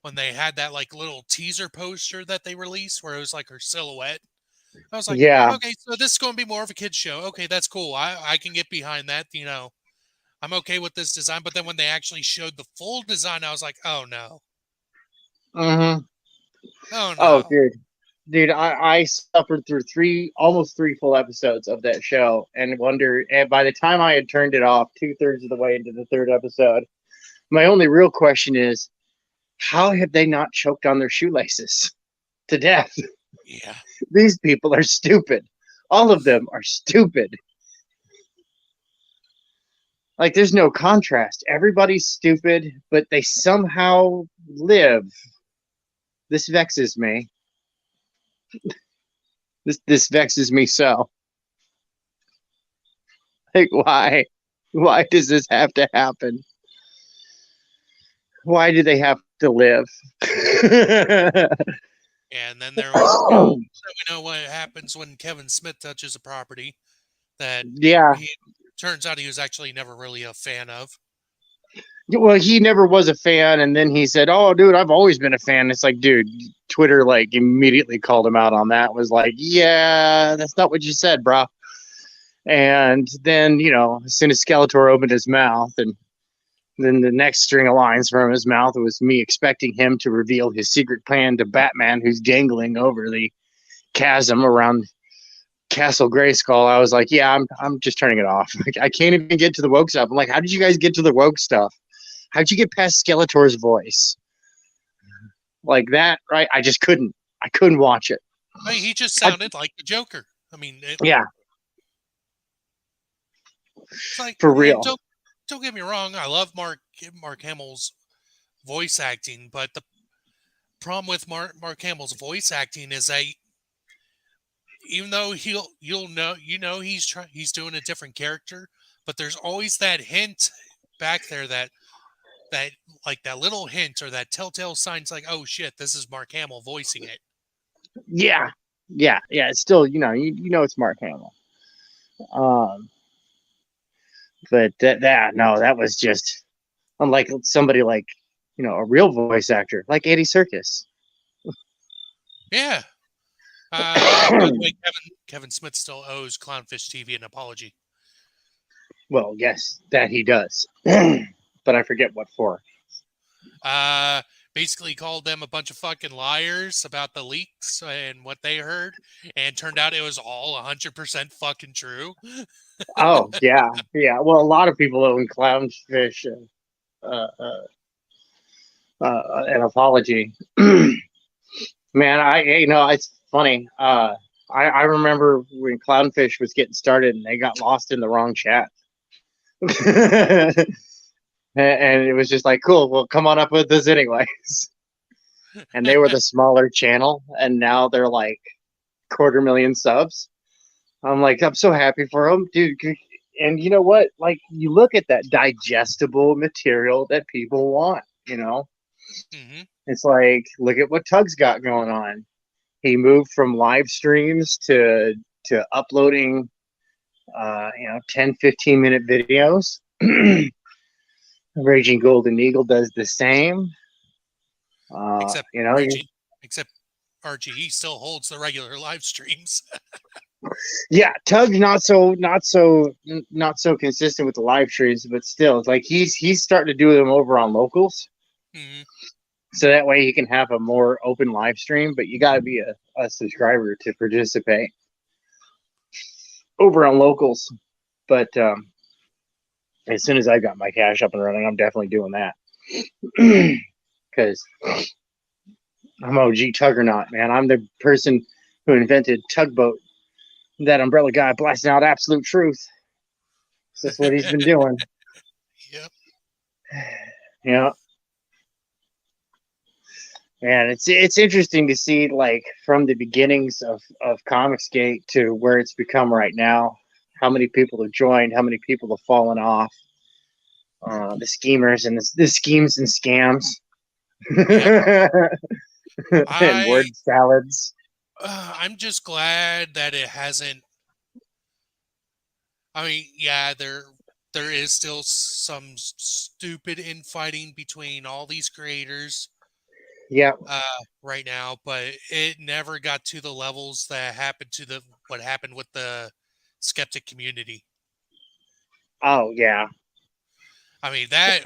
Speaker 1: when they had that like little teaser poster that they released where it was like her silhouette, I was like,
Speaker 4: yeah,
Speaker 1: okay, so this is going to be more of a kid's show. Okay, that's cool. I can get behind that. I'm okay with this design. But then when they actually showed the full design, I was like, oh no.
Speaker 4: Mm-hmm.
Speaker 1: Oh no.
Speaker 4: Oh, dude, I suffered through almost three full episodes of that show, and by the time I had turned it off 2/3 of the way into the third episode, my only real question is, how have they not choked on their shoelaces to death?
Speaker 1: Yeah.
Speaker 4: These people are stupid. All of them are stupid. Like, there's no contrast. Everybody's stupid, but they somehow live. This vexes me. This vexes me so. Like, why? Why does this have to happen? Why do they have to live?
Speaker 1: And then there was, we know what happens when Kevin Smith touches a property that turns out he was actually never really a fan of.
Speaker 4: Well, he never was a fan, and then he said, "Oh, dude, I've always been a fan." It's like, dude, Twitter like immediately called him out on that. Was like, "Yeah, that's not what you said, bro." And then as soon as Skeletor opened his mouth, and then the next string of lines from his mouth was me expecting him to reveal his secret plan to Batman, who's dangling over the chasm around Castle Grayskull. I was like, "Yeah, I'm just turning it off. Like, I can't even get to the woke stuff." I'm like, "How did you guys get to the woke stuff? How'd you get past Skeletor's voice like that?" Right? I just couldn't. I couldn't watch it.
Speaker 1: I mean, he just sounded like the Joker. I mean,
Speaker 4: yeah.
Speaker 1: It's like,
Speaker 4: for real.
Speaker 1: Don't get me wrong. I love Mark Hamill's voice acting, but the problem with Mark Hamill's voice acting is that even though he's doing a different character, but there's always that hint back there that like that little hint or that telltale signs like, oh shit, this is Mark Hamill voicing it.
Speaker 4: Yeah. It's still, it's Mark Hamill. But that was just unlike somebody like, a real voice actor like Andy Serkis.
Speaker 1: Yeah. By the way, Kevin Smith still owes Clownfish TV an apology.
Speaker 4: Well, yes, that he does. But I forget what for.
Speaker 1: Basically called them a bunch of fucking liars about the leaks and what they heard, and turned out it was all 100% fucking true.
Speaker 4: Oh, yeah. Well, a lot of people own Clownfish an apology. Man, it's funny. I remember when Clownfish was getting started and they got lost in the wrong chat. And it was just like, cool, well, come on up with this anyways. And they were the smaller channel, and now they're like 250,000 subs. I'm like, I'm so happy for them, dude. And you know what? Like, you look at that digestible material that people want,
Speaker 1: Mm-hmm.
Speaker 4: It's like, look at what Tug's got going on. He moved from live streams to uploading, 10, 15-minute videos. Raging Golden Eagle does the same.
Speaker 1: Except except RGE still holds the regular live streams.
Speaker 4: Yeah, Tug not so consistent with the live streams, but still, it's like he's starting to do them over on locals,
Speaker 1: Mm-hmm.
Speaker 4: so that way he can have a more open live stream. But you got to be a subscriber to participate over on locals. But as soon as I got my cash up and running, I'm definitely doing that because I'm OG Tuggernaut, man. I'm the person who invented Tugboat. That umbrella guy blasting out absolute truth. That's what he's been doing.
Speaker 1: Yep.
Speaker 4: Yeah. And it's interesting to see, like, from the beginnings of Comicsgate to where it's become right now, how many people have joined, how many people have fallen off, the schemers and the schemes and scams, and word salads.
Speaker 1: I'm just glad that it hasn't. I mean, yeah, there is still some stupid infighting between all these creators.
Speaker 4: Yeah.
Speaker 1: Right now, but it never got to the levels that happened to what happened with the skeptic community.
Speaker 4: Oh yeah.
Speaker 1: I mean that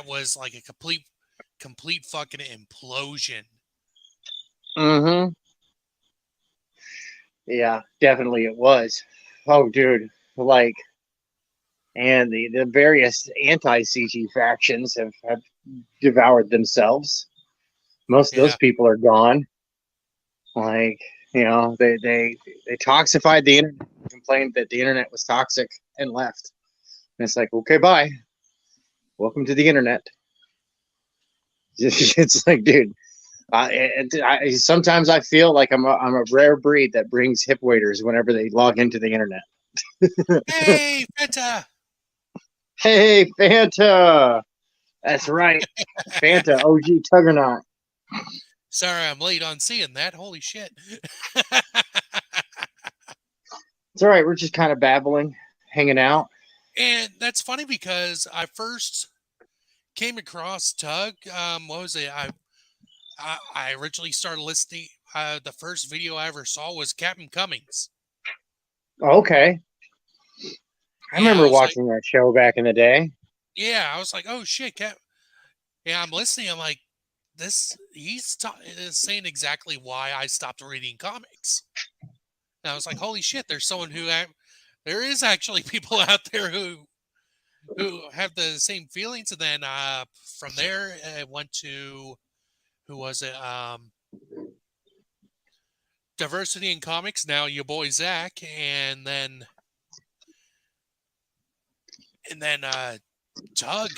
Speaker 1: was like a complete fucking implosion.
Speaker 4: Mm-hmm. Yeah, definitely it was. Oh, dude, like, and the various anti-CG factions have devoured themselves. Most of those people are gone. Like, they toxified the internet, complained that the internet was toxic, and left. And it's like, okay, bye. Welcome to the internet. It's like, dude. Sometimes I feel like I'm a rare breed that brings hip waiters whenever they log into the internet.
Speaker 1: Hey, Fanta!
Speaker 4: Hey, Fanta! That's right. Fanta, OG Tuggernaut.
Speaker 1: Sorry, I'm late on seeing that. Holy shit.
Speaker 4: It's all right. We're just kind of babbling, hanging out.
Speaker 1: And that's funny because I first came across Tug. What was it? I originally started listening. The first video I ever saw was Captain Cummings.
Speaker 4: Okay. I remember watching that show back in the day.
Speaker 1: Yeah, I was like, oh shit, yeah, I'm listening. I'm like, he's saying exactly why I stopped reading comics. And I was like, holy shit, there is actually people out there who have the same feelings. And then from there, I went to, who was it? Diversity in Comics, now your boy Zach, and then Tug.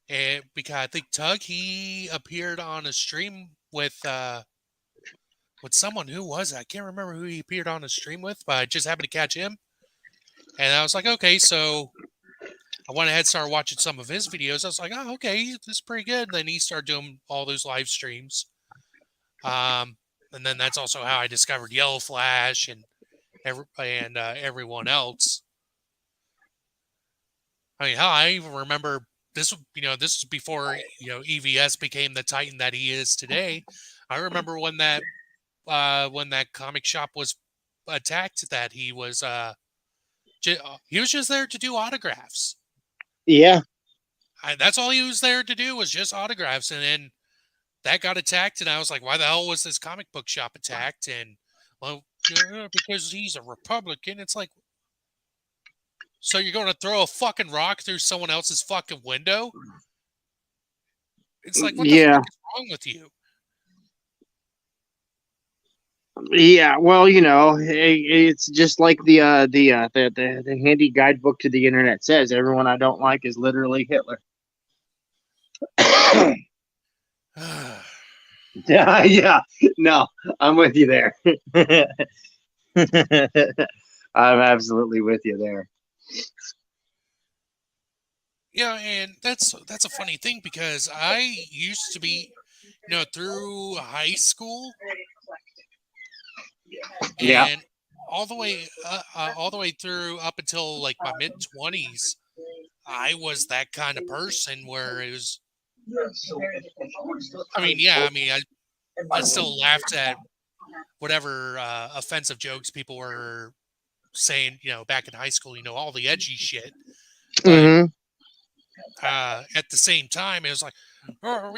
Speaker 1: And because I think Tug, he appeared on a stream with someone. Who was it? I can't remember who he appeared on a stream with, but I just happened to catch him. And I was like, okay, so I went ahead and started watching some of his videos. I was like, oh, okay, this is pretty good. And then he started doing all those live streams. And then that's also how I discovered Yellow Flash and everyone else. I mean, hell, I even remember this. This was before EVS became the titan that he is today. I remember when that comic shop was attacked, that he was just there to do autographs.
Speaker 4: Yeah,
Speaker 1: that's all he was there to do, was just autographs, and then that got attacked, and I was like, why the hell was this comic book shop attacked? And well, because he's a Republican. It's like, So you're going to throw a fucking rock through someone else's fucking window? It's like, what the fuck is wrong with you?
Speaker 4: Yeah, well, it's just like the handy guidebook to the internet says. Everyone I don't like is literally Hitler. Yeah. No, I'm with you there. I'm absolutely with you there.
Speaker 1: Yeah, and that's a funny thing because I used to be, through high school,
Speaker 4: Yeah.
Speaker 1: and all the way through up until like my mid-20s, I was that kind of person where it was. I still laughed at whatever offensive jokes people were saying, back in high school, all the edgy shit. But at the same time, it was like, look,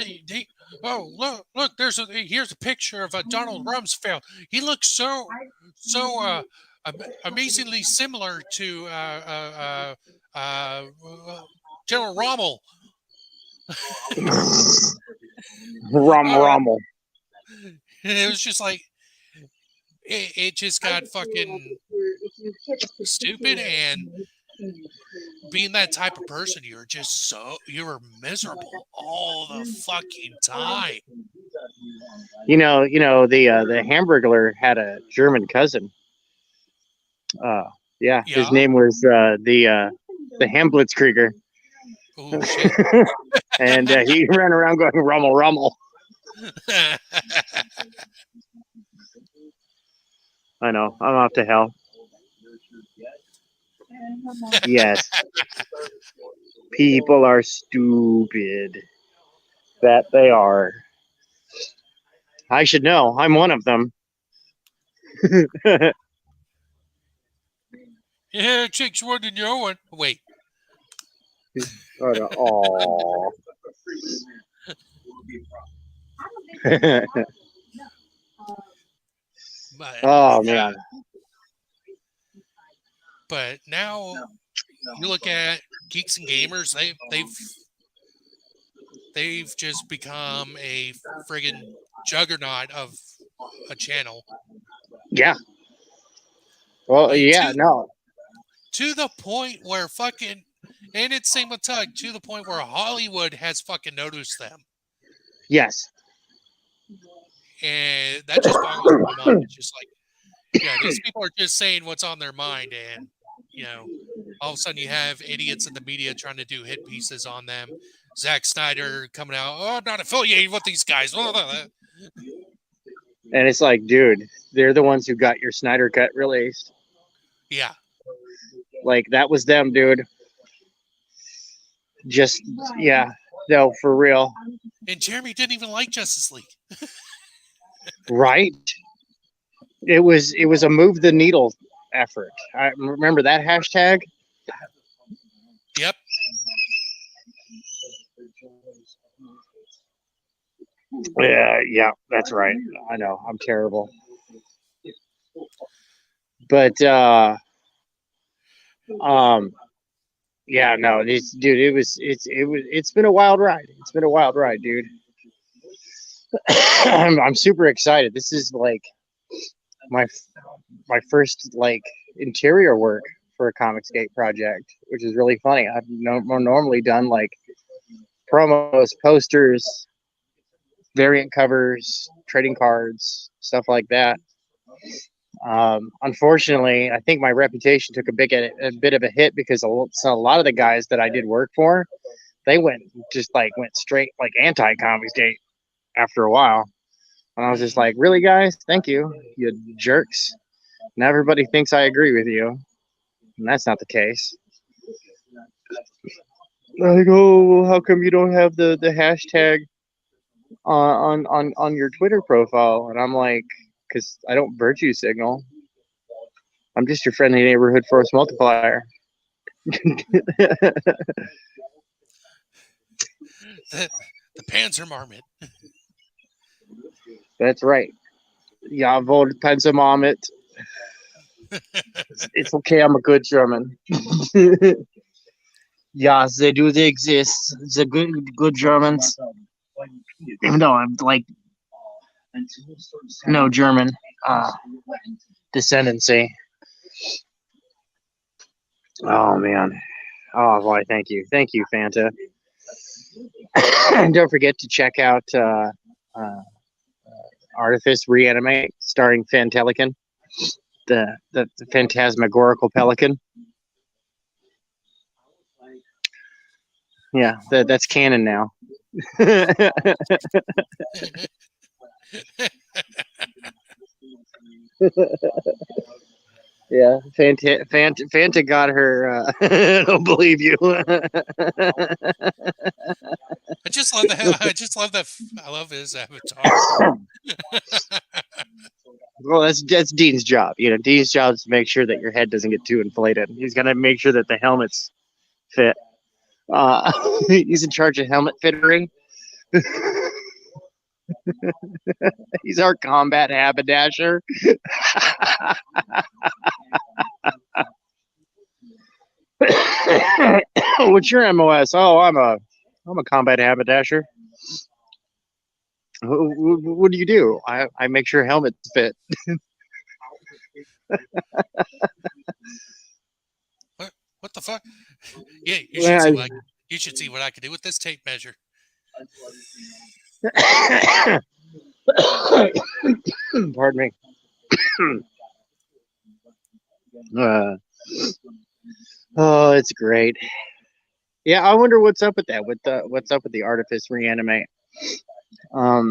Speaker 1: here's a picture of Donald Rumsfeld. He looks so amazingly similar to General Rommel.
Speaker 4: Rommel.
Speaker 1: And it was just like, it just got fucking stupid, and being that type of person, you're miserable all the fucking time.
Speaker 4: The Hamburglar had a German cousin. Yeah, his name was the Hamblitzkrieger.
Speaker 1: Oh shit!
Speaker 4: And he ran around going Rommel. I know. I'm off to hell. Yes. People are stupid. That they are. I should know. I'm one of them.
Speaker 1: Yeah, chicks more than your one. Wait.
Speaker 4: Oh. Oh man.
Speaker 1: But now you look at Geeks and Gamers, they've just become a friggin' juggernaut of a channel.
Speaker 4: Yeah. Well,
Speaker 1: to the point where fucking, and it's same with Tug, to the point where Hollywood has fucking noticed them.
Speaker 4: Yes.
Speaker 1: And that just boggles my mind. It's just like, these people are just saying what's on their mind, and all of a sudden you have idiots in the media trying to do hit pieces on them. Zack Snyder coming out, I'm not affiliated with these guys.
Speaker 4: And it's like, dude, they're the ones who got your Snyder Cut released.
Speaker 1: Yeah.
Speaker 4: Like, that was them, dude. Just, yeah. No, for real.
Speaker 1: And Jeremy didn't even like Justice League.
Speaker 4: Right? It was a move the needle effort. I remember that hashtag.
Speaker 1: Yep.
Speaker 4: Yeah, that's right. I know. I'm terrible. But yeah, no, dude, it's been a wild ride. It's been a wild ride, dude. I'm super excited. This is like my first like interior work for a Comicsgate project, which is really funny. I've normally done like promos, posters, variant covers, trading cards, stuff like that. Unfortunately, I think my reputation took a bit of a hit because a lot of the guys that I did work for, they went straight like anti-Comicsgate after a while. And I was just like, really, guys? Thank you, you jerks. And everybody thinks I agree with you. And that's not the case. Like, oh, how come you don't have the hashtag on your Twitter profile? And I'm like, because I don't virtue signal. I'm just your friendly neighborhood force multiplier.
Speaker 1: The Panzer Marmot.
Speaker 4: That's right. Jawohl, Panzer Marmot. It's okay. I'm a good German. Yeah, they do. They exist. The good Germans. Even though I'm like no German descendancy. Oh man. Oh boy, thank you, Fanta. And don't forget to check out Artifice Reanimate, starring Fantelican, the phantasmagorical pelican. Yeah, that's canon now. Yeah, Fanta got her. I don't believe you.
Speaker 1: I just love that. I just love that. I love his avatar.
Speaker 4: Well, that's Dean's job. You know, Dean's job is to make sure that your head doesn't get too inflated. He's got to make sure that the helmets fit. He's in charge of helmet fittery. He's our combat haberdasher. What's your MOS? Oh, I'm a combat haberdasher. What do you do? I make sure helmets fit.
Speaker 1: What the fuck? Yeah, you should see what I can do with this tape measure.
Speaker 4: Pardon me. Oh, it's great. Yeah, I wonder what's up with that. What's up with the Artifice Reanimate? I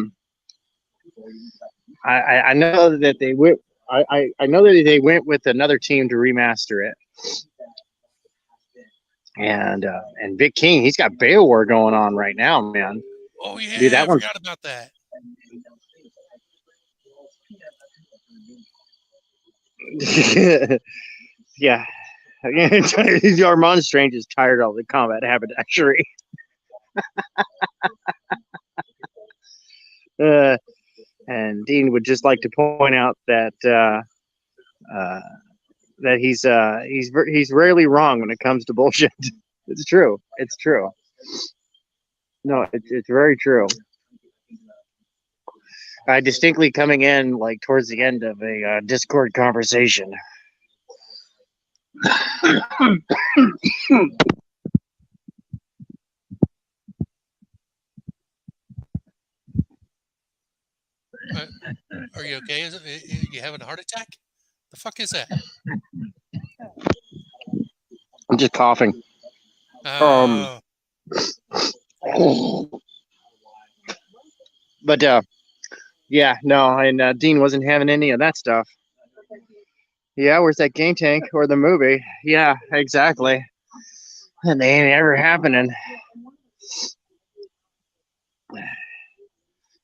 Speaker 4: know that they went. I know that they went with another team to remaster it. And Vic King, he's got Beowar going on right now, man.
Speaker 1: Oh yeah,
Speaker 4: dude,
Speaker 1: I forgot about that.
Speaker 4: Yeah. Armand Strange is tired of the combat haberdashery. And Dean would just like to point out that that he's rarely wrong when it comes to bullshit. It's true. It's true. No, it's very true. Distinctly coming in like towards the end of a Discord conversation.
Speaker 1: Are you okay? Is you having a heart attack? The fuck is that?
Speaker 4: I'm just coughing. But yeah, no, and Dean wasn't having any of that stuff. Yeah, where's that game tank or the movie? Yeah, exactly. And they ain't ever happening.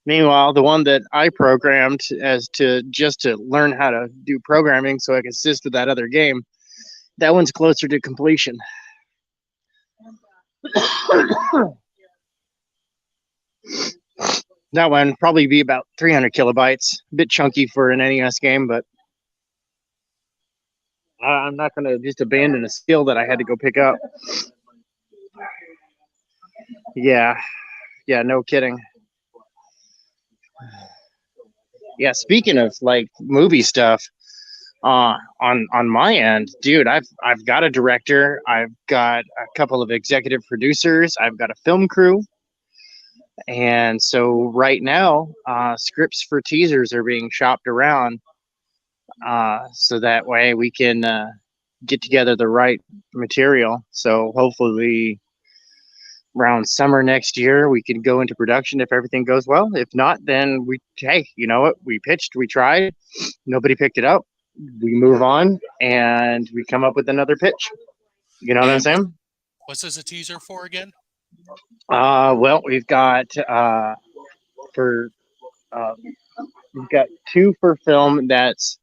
Speaker 4: Meanwhile, the one that I programmed as to just to learn how to do programming so I can assist with that other game, that one's closer to completion. That one probably be about 300 kilobytes. A bit chunky for an NES game, but I'm not going to just abandon a skill that I had to go pick up. Yeah, no kidding. Yeah, speaking of like movie stuff, on my end, dude, I've got a director, I've got a couple of executive producers, I've got a film crew, and so right now, scripts for teasers are being shopped around, so that way we can get together the right material. So hopefully, around summer next year, we can go into production if everything goes well. If not, then hey, you know what? We pitched, we tried, nobody picked it up. We move on and we come up with another pitch. You know what I'm saying?
Speaker 1: What's this a teaser for again?
Speaker 4: Well, we've got we've got two for film. That's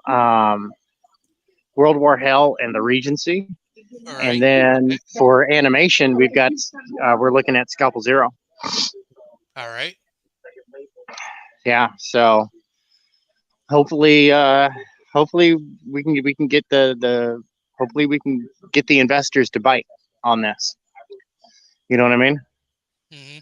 Speaker 4: World War Hell and the Regency. Right. And then for animation, we've got we're looking at Scalpel Zero.
Speaker 1: All right.
Speaker 4: Yeah. So hopefully hopefully we can get the hopefully we can get the investors to bite on this. You know what I mean?
Speaker 1: Hmm.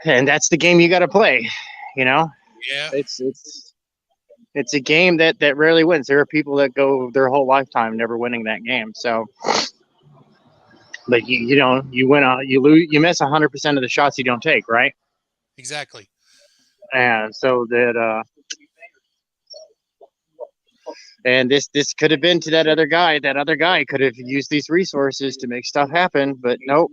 Speaker 4: And that's the game you got to play. You know,
Speaker 1: Yeah.
Speaker 4: it's a game that rarely wins. There are people that go their whole lifetime never winning that game. So, but you know, you win you lose, you miss 100% of the shots you don't take, right?
Speaker 1: Exactly.
Speaker 4: And so that and this could have been to that other guy. That other guy could have used these resources to make stuff happen, but nope.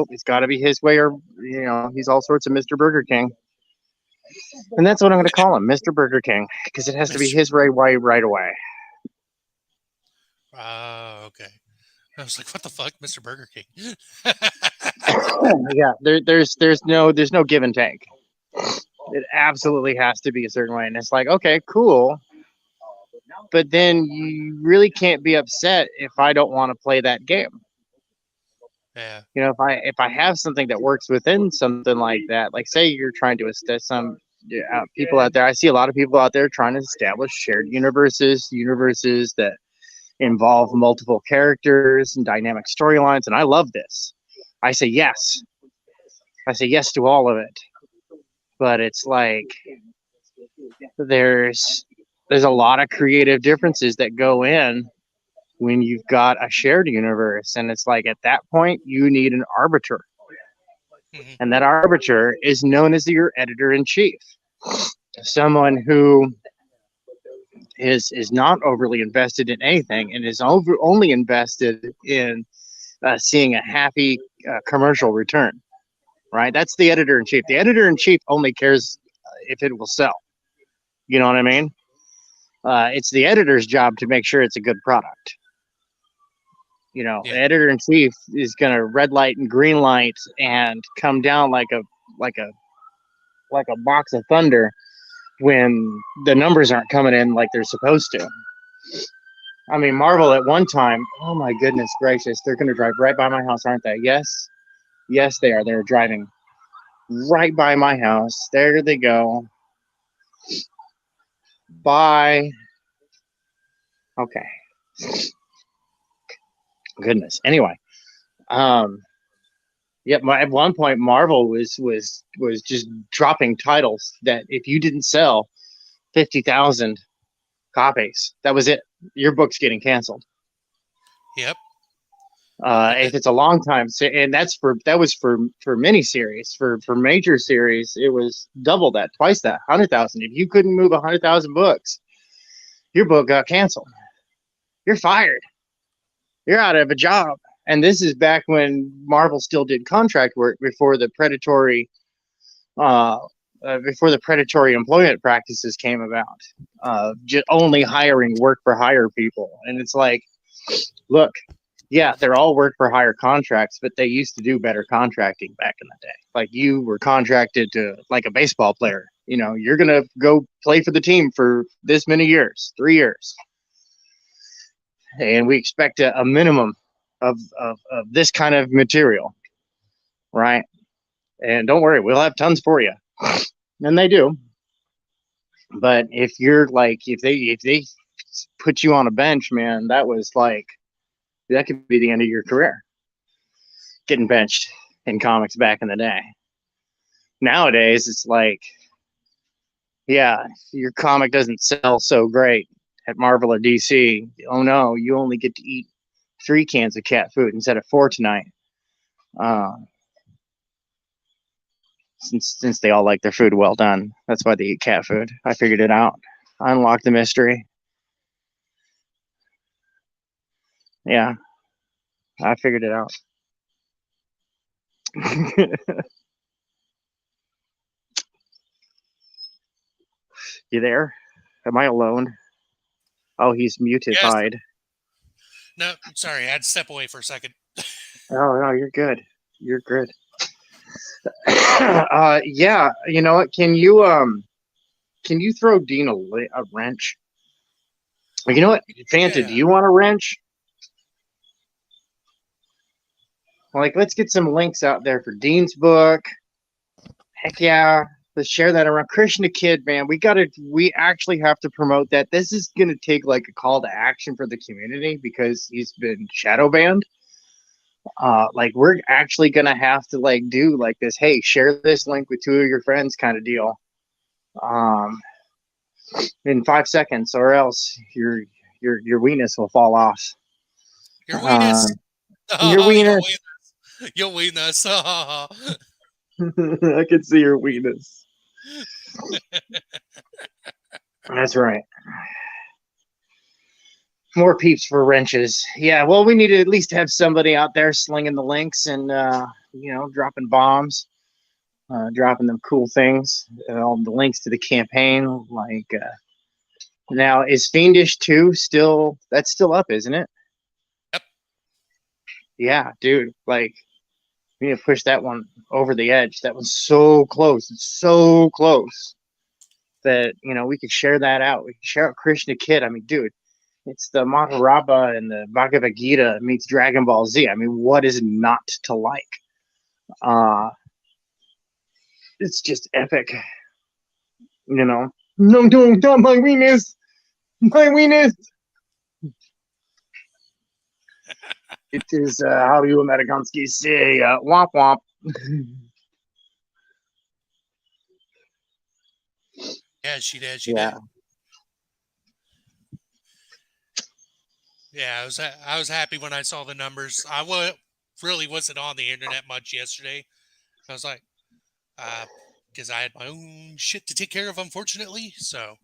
Speaker 4: It's got to be his way, or you know, he's all sorts of Mr. Burger King. And that's what I'm going to call him, Mr. Burger King, because it has to be
Speaker 1: Mr.
Speaker 4: his way right away.
Speaker 1: Okay. I was like, what the fuck, Mr. Burger King?
Speaker 4: Yeah, there's no give and take. It absolutely has to be a certain way, and it's like, okay, cool, but then you really can't be upset if I don't want to play that game.
Speaker 1: Yeah.
Speaker 4: You know, if I have something that works within something like that, like say you're trying to establish some people out there. I see a lot of people out there trying to establish shared universes that involve multiple characters and dynamic storylines, and I love this. I say yes. I say yes to all of it. But it's like there's a lot of creative differences that go in when you've got a shared universe, and it's like at that point you need an arbiter.
Speaker 1: Hmm.
Speaker 4: And that arbiter is known as your editor-in-chief. Someone who is not overly invested in anything and is only invested in seeing a happy commercial return, right? That's the editor-in-chief. The editor-in-chief only cares if it will sell. You know what I mean? It's the editor's job to make sure it's a good product. You know,
Speaker 1: Yeah.
Speaker 4: the editor-in-chief is going to red light and green light and come down like a box of thunder when the numbers aren't coming in like they're supposed to. I mean, Marvel at one time, oh my goodness gracious, they're going to drive right by my house, aren't they? Yes, they are. They're driving right by my house. There they go. Bye. Okay. Goodness. Anyway, yep. At one point, Marvel was just dropping titles that if you didn't sell 50,000 copies, that was it. Your book's getting canceled.
Speaker 1: Yep.
Speaker 4: If it's a long time, and that was for miniseries. For major series, it was double that, twice that, 100,000. If you couldn't move 100,000 books, your book got canceled. You're fired. You're out of a job. And this is back when Marvel still did contract work before the predatory employment practices came about. Just only hiring work for hire people, and it's like, look. Yeah, they're all work for hire contracts, but they used to do better contracting back in the day. Like you were contracted to, like a baseball player. You know, you're going to go play for the team for this many years, 3 years. And we expect a minimum of this kind of material, right? And don't worry, we'll have tons for you. And they do. But if you're like, if they put you on a bench, man, that could be the end of your career. Getting benched in comics back in the day. Nowadays, it's like, yeah, your comic doesn't sell so great at Marvel or DC. Oh no, you only get to eat 3 cans of cat food instead of 4 tonight. Since they all like their food well done, that's why they eat cat food. I figured it out. I unlocked the mystery. Yeah, I figured it out. You there? Am I alone? Oh, he's muted.
Speaker 1: Yes.
Speaker 4: Hide.
Speaker 1: No, sorry, I had to step away for a second.
Speaker 4: Oh no, you're good. You're good. Yeah, you know what? Can you throw Dean a wrench? You know what, Fanta?
Speaker 1: Yeah.
Speaker 4: Do you want a wrench? Like, let's get some links out there for Dean's book. Heck yeah. Let's share that around. Krishna Kid, man, we actually have to promote that. This is gonna take like a call to action for the community because he's been shadow banned. Like we're actually gonna have to like do like this. Hey, share this link with 2 of your friends, kind of deal. In 5 seconds, or else your weenus will fall off.
Speaker 1: Your weenus.
Speaker 4: Your weenus.
Speaker 1: You'll ween us.
Speaker 4: I can see your weenus. That's right. More peeps for wrenches. Yeah, well, we need to at least have somebody out there slinging the links and, dropping bombs, dropping them cool things, all the links to the campaign. Like, now, is Fiendish 2 still up, isn't it?
Speaker 1: Yep.
Speaker 4: Yeah, dude, like, we need to push that one over the edge. That one's so close. It's so close that, we could share that out. We could share out Krishna Kid. I mean, dude, it's the Mahabharata and the Bhagavad Gita meets Dragon Ball Z. I mean, what is not to like? It's just epic. No, not my weenus. My weenus. It is, how you Amerikanski say, womp womp.
Speaker 1: Yeah, she did.
Speaker 4: Yeah.
Speaker 1: Yeah, I was happy when I saw the numbers. Really wasn't on the internet much yesterday. I was like, because I had my own shit to take care of, unfortunately. So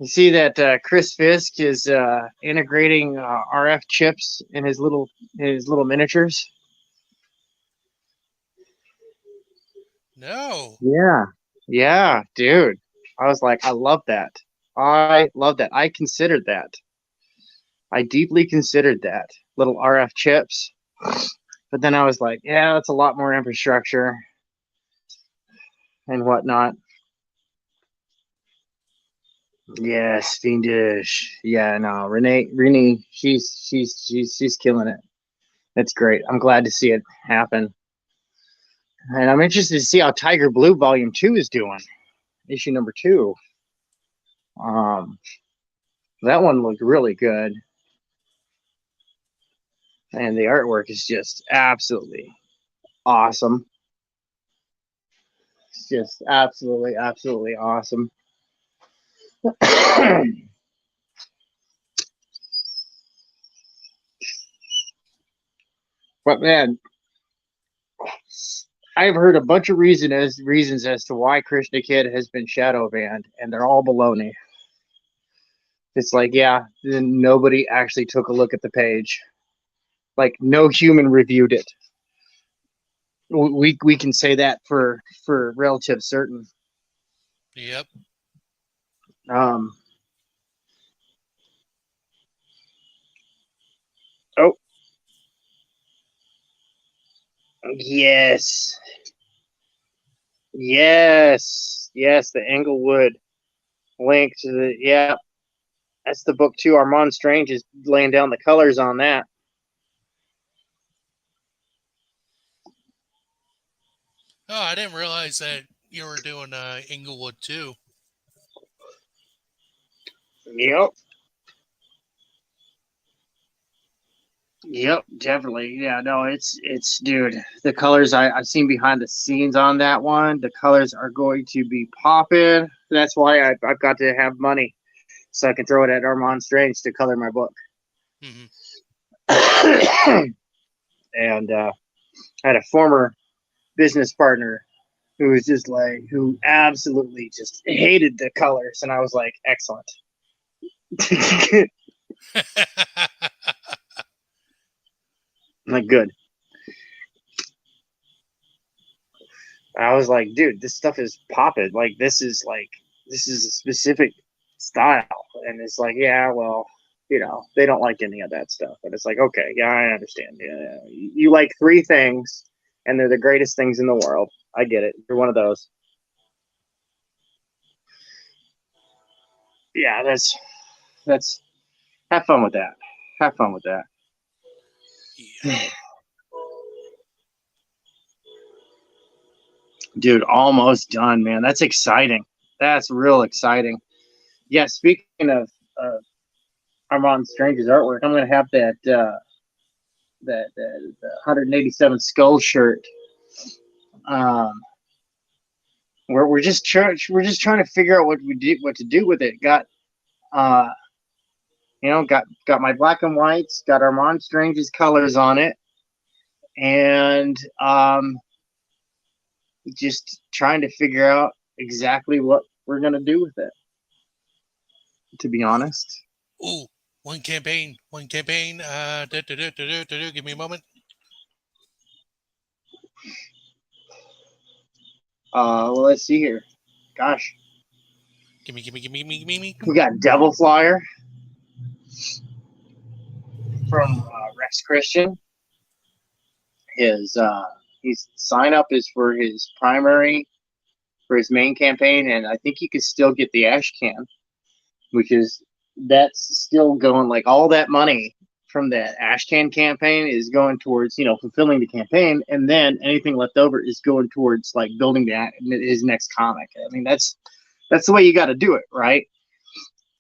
Speaker 4: You see that Chris Fisk is integrating RF chips in his little miniatures.
Speaker 1: no.
Speaker 4: Yeah, dude. I was like, I love that. I considered that. I deeply considered that little RF chips, but then I was like, yeah, that's a lot more infrastructure and whatnot. Yes, Fiendish. Yeah, no, Renee, she's killing it. That's great. I'm glad to see it happen, and I'm interested to see how Tiger Blue Volume 2 is doing. Issue number 2. That one looked really good. And the artwork is just absolutely awesome. It's just absolutely, absolutely awesome. But man, I've heard a bunch of reasons as to why Krishna Kid has been shadow banned, and they're all baloney. It's like, yeah, nobody actually took a look at the page. Like, no human reviewed it. We can say that for relative certain.
Speaker 1: Yep.
Speaker 4: Oh. Yes. The Englewood link to the that's the book too. Armand Strange is laying down the colors on that.
Speaker 1: Oh, I didn't realize that you were doing Inglewood too.
Speaker 4: Yep, definitely. Yeah, no, it's dude. The colors I've seen behind the scenes on that one. The colors are going to be popping. That's why I've got to have money so I can throw it at Armand Strange to color my book.
Speaker 1: Mm-hmm.
Speaker 4: And I had a former business partner who was just like, who absolutely just hated the colors, and I was like, excellent. Like, good. I was like, dude, this stuff is popping. Like, this is a specific style. And it's like, yeah, well, they don't like any of that stuff. But it's like, okay, yeah, I understand. Yeah, you like 3 things, and they're the greatest things in the world. I get it. You're one of those. Yeah, that's have fun with that. Have fun with that.
Speaker 1: Yeah.
Speaker 4: Dude, almost done, man. That's exciting. That's real exciting. Yeah, speaking of Armand Strange's artwork, I'm gonna have that 187 skull shirt. Um, we're just trying to figure out what to do with it. Uh, got my black and whites, got Armand Strange's colors on it, and just trying to figure out exactly what we're gonna do with it. To be honest.
Speaker 1: Ooh, one campaign. Give me a moment.
Speaker 4: Well, let's see here. Gosh,
Speaker 1: Give me.
Speaker 4: we got Devil Flyer from Rex Christian. His sign up is for his main campaign, and I think you could still get the Ash Can, that's still going. Like, all that money from that Ash Can campaign is going towards fulfilling the campaign, and then anything left over is going towards like building his next comic. I mean, that's the way you got to do it, right?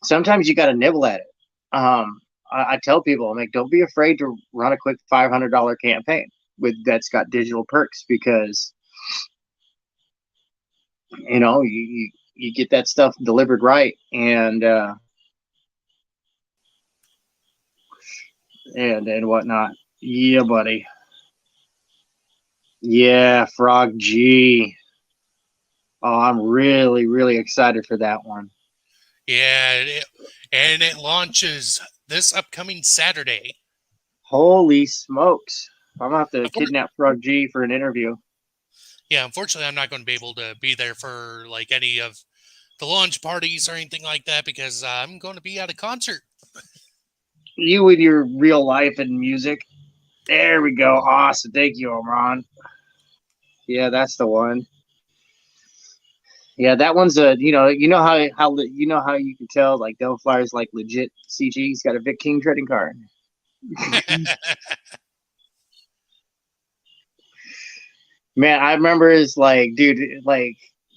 Speaker 4: Sometimes you got to nibble at it. I tell people, I'm like, don't be afraid to run a quick $500 campaign that's got digital perks, because you get that stuff delivered right, and whatnot. Yeah, buddy. Yeah, Frog G. Oh, I'm really, really excited for that one.
Speaker 1: Yeah, and it launches this upcoming Saturday.
Speaker 4: Holy smokes. I'm going to have to kidnap Frog G for an interview.
Speaker 1: Yeah, unfortunately, I'm not going to be able to be there for like any of the launch parties or anything like that, because I'm going to be at a concert.
Speaker 4: You with your real life and music. There we go. Awesome. Thank you, Omran. Yeah, that's the one. Yeah, that one's how you can tell like Devil Flyer's like legit CG. He's got a Vic King trading card. Man, I remember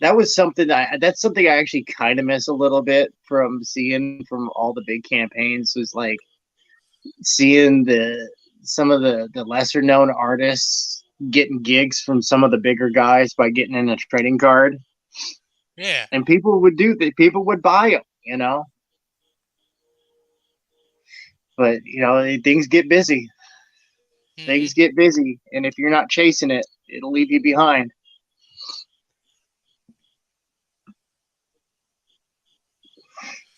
Speaker 4: that was something that's something I actually kind of miss a little bit from seeing from all the big campaigns, was like seeing some of the lesser known artists getting gigs from some of the bigger guys by getting in a trading card.
Speaker 1: Yeah.
Speaker 4: And people would buy them, But, things get busy. Mm-hmm. Things get busy. And if you're not chasing it, it'll leave you behind.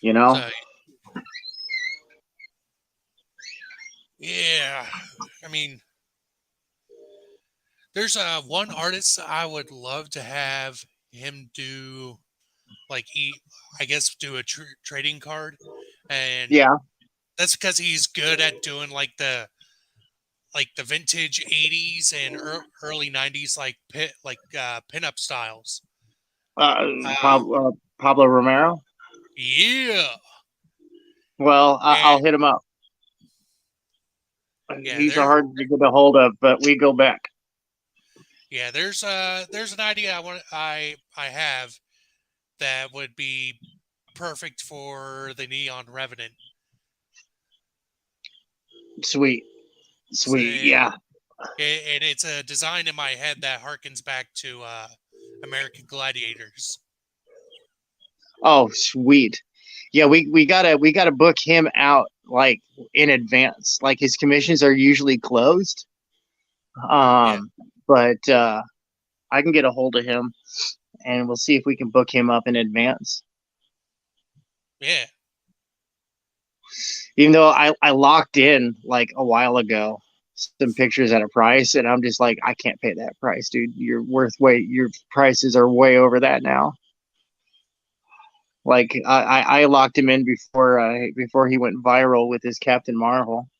Speaker 1: So, yeah. I mean, there's one artist I would love to have him do, like, do a trading card, and
Speaker 4: yeah,
Speaker 1: that's because he's good at doing like the vintage 80s and early 90s pinup styles.
Speaker 4: Pablo Romero.
Speaker 1: Yeah.
Speaker 4: Well, I'll hit him up. Yeah, he's hard to get a hold of, but we go back.
Speaker 1: Yeah, there's an idea I have that would be perfect for the Neon Revenant.
Speaker 4: Sweet, yeah.
Speaker 1: And it's a design in my head that harkens back to American Gladiators.
Speaker 4: Oh, sweet. Yeah, we gotta book him out like in advance. Like, his commissions are usually closed. But I can get a hold of him, and we'll see if we can book him up in advance.
Speaker 1: Yeah.
Speaker 4: Even though I locked in like a while ago some pictures at a price, and I'm just like, I can't pay that price, dude. Your prices are way over that now. Like, I locked him in before he went viral with his Captain Marvel.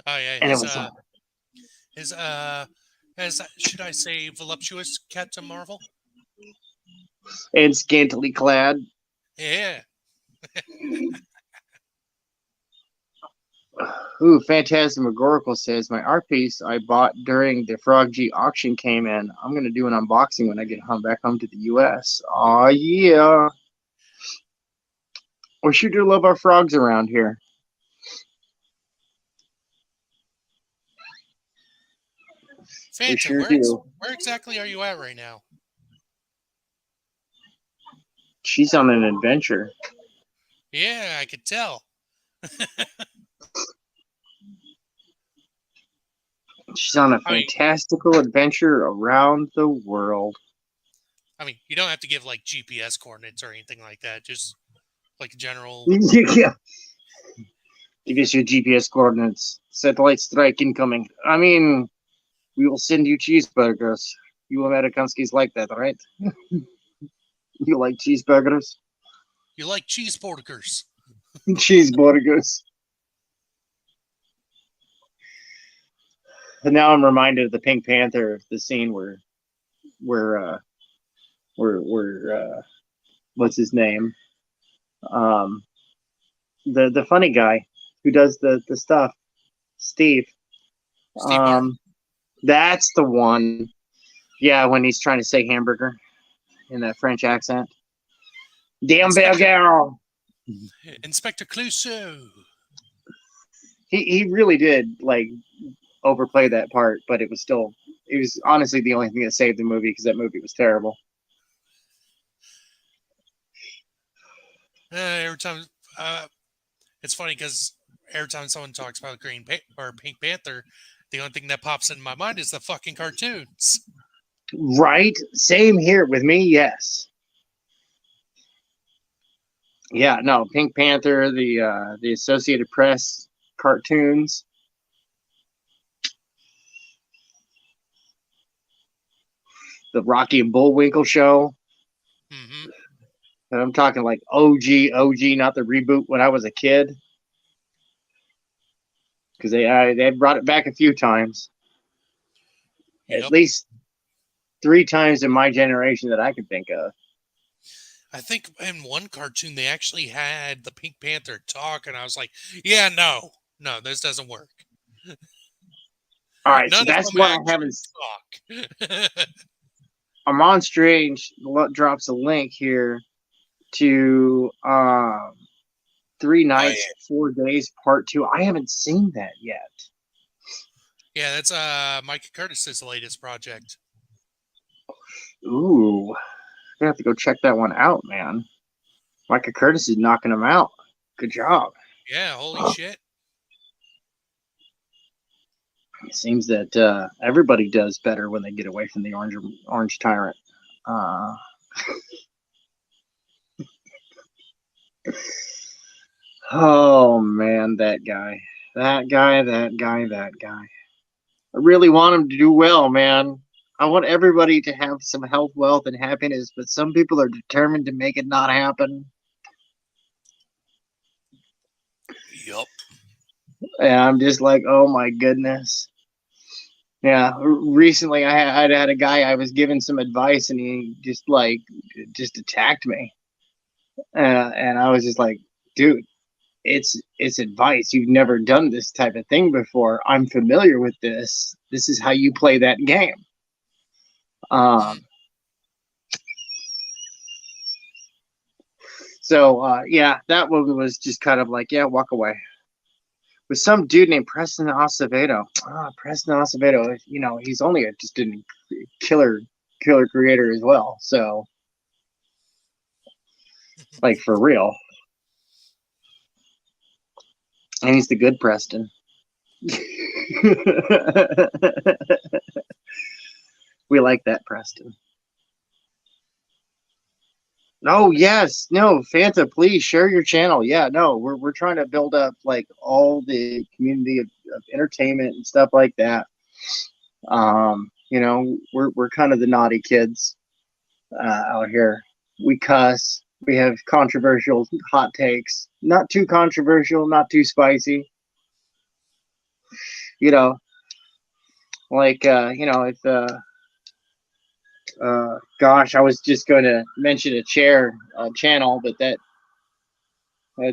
Speaker 1: Oh yeah, his should I say voluptuous Captain Marvel?
Speaker 4: And scantily clad.
Speaker 1: Yeah.
Speaker 4: Ooh, Phantasmagorical says, my art piece I bought during the Frog G auction came in. I'm going to do an unboxing when I get back home to the U.S. Aw, yeah. We sure do love our frogs around here.
Speaker 1: Phantom,
Speaker 4: sure do.
Speaker 1: Where exactly are you at right now?
Speaker 4: She's on an adventure.
Speaker 1: Yeah, I could tell.
Speaker 4: She's on a fantastical adventure around the world.
Speaker 1: I mean, you don't have to give like GPS coordinates or anything like that. Just like general.
Speaker 4: Yeah. Give us your GPS coordinates. Satellite strike incoming. I mean, we will send you cheeseburgers. You Americanskis like that, right? You like cheeseburgers?
Speaker 1: You like cheeseburgers.
Speaker 4: Cheeseburgers. And now I'm reminded of the Pink Panther, the scene where what's his name? The funny guy who does the stuff, Steve.
Speaker 1: Martin?
Speaker 4: That's the one. Yeah, when he's trying to say hamburger in that French accent. Damn girl.
Speaker 1: Inspector Clouseau.
Speaker 4: He really did like overplay that part, but it was honestly the only thing that saved the movie because that movie was terrible.
Speaker 1: Every time, it's funny because every time someone talks about Pink Panther, the only thing that pops in my mind is the fucking cartoons.
Speaker 4: Right? Same here with me. Yes. Yeah. No. Pink Panther, the Associated Press cartoons. The Rocky and Bullwinkle show.
Speaker 1: Mm-hmm.
Speaker 4: And I'm talking like OG, not the reboot when I was a kid. Because they brought it back a few times.
Speaker 1: Yep.
Speaker 4: At least 3 times in my generation that I could think of.
Speaker 1: I think in one cartoon they actually had the Pink Panther talk, and I was like, yeah, no, this doesn't work.
Speaker 4: All right, so that's what I haven't. Armand Strange drops a link here to 3 Nights, 4 Days, Part 2. I haven't seen that yet.
Speaker 1: Yeah, that's Micah Curtis's latest project.
Speaker 4: Ooh, I have to go check that one out, man. Micah Curtis is knocking him out. Good job.
Speaker 1: Yeah, holy shit.
Speaker 4: It seems that everybody does better when they get away from the orange tyrant. Oh man, that guy. I really want him to do well, man. I want everybody to have some health, wealth, and happiness, but some people are determined to make it not happen.
Speaker 1: Yup.
Speaker 4: And I'm just like, oh my goodness. Yeah, recently I had a guy I was giving some advice, and he just attacked me, and I was just like, dude, it's advice. You've never done this type of thing before. I'm familiar with this. This is how you play that game. So yeah, that one was just kind of like, yeah, walk away. With some dude named Preston Acevedo. Preston Acevedo, he's only just a killer creator as well. So, like, for real. And he's the good Preston. We like that, Preston. Oh yes, no, Fanta, please share your channel. Yeah, no, we're trying to build up like all the community of entertainment and stuff like that. We're kind of the naughty kids out here. We cuss. We have controversial hot takes. Not too controversial, not too spicy. Gosh, I was just going to mention a channel, but that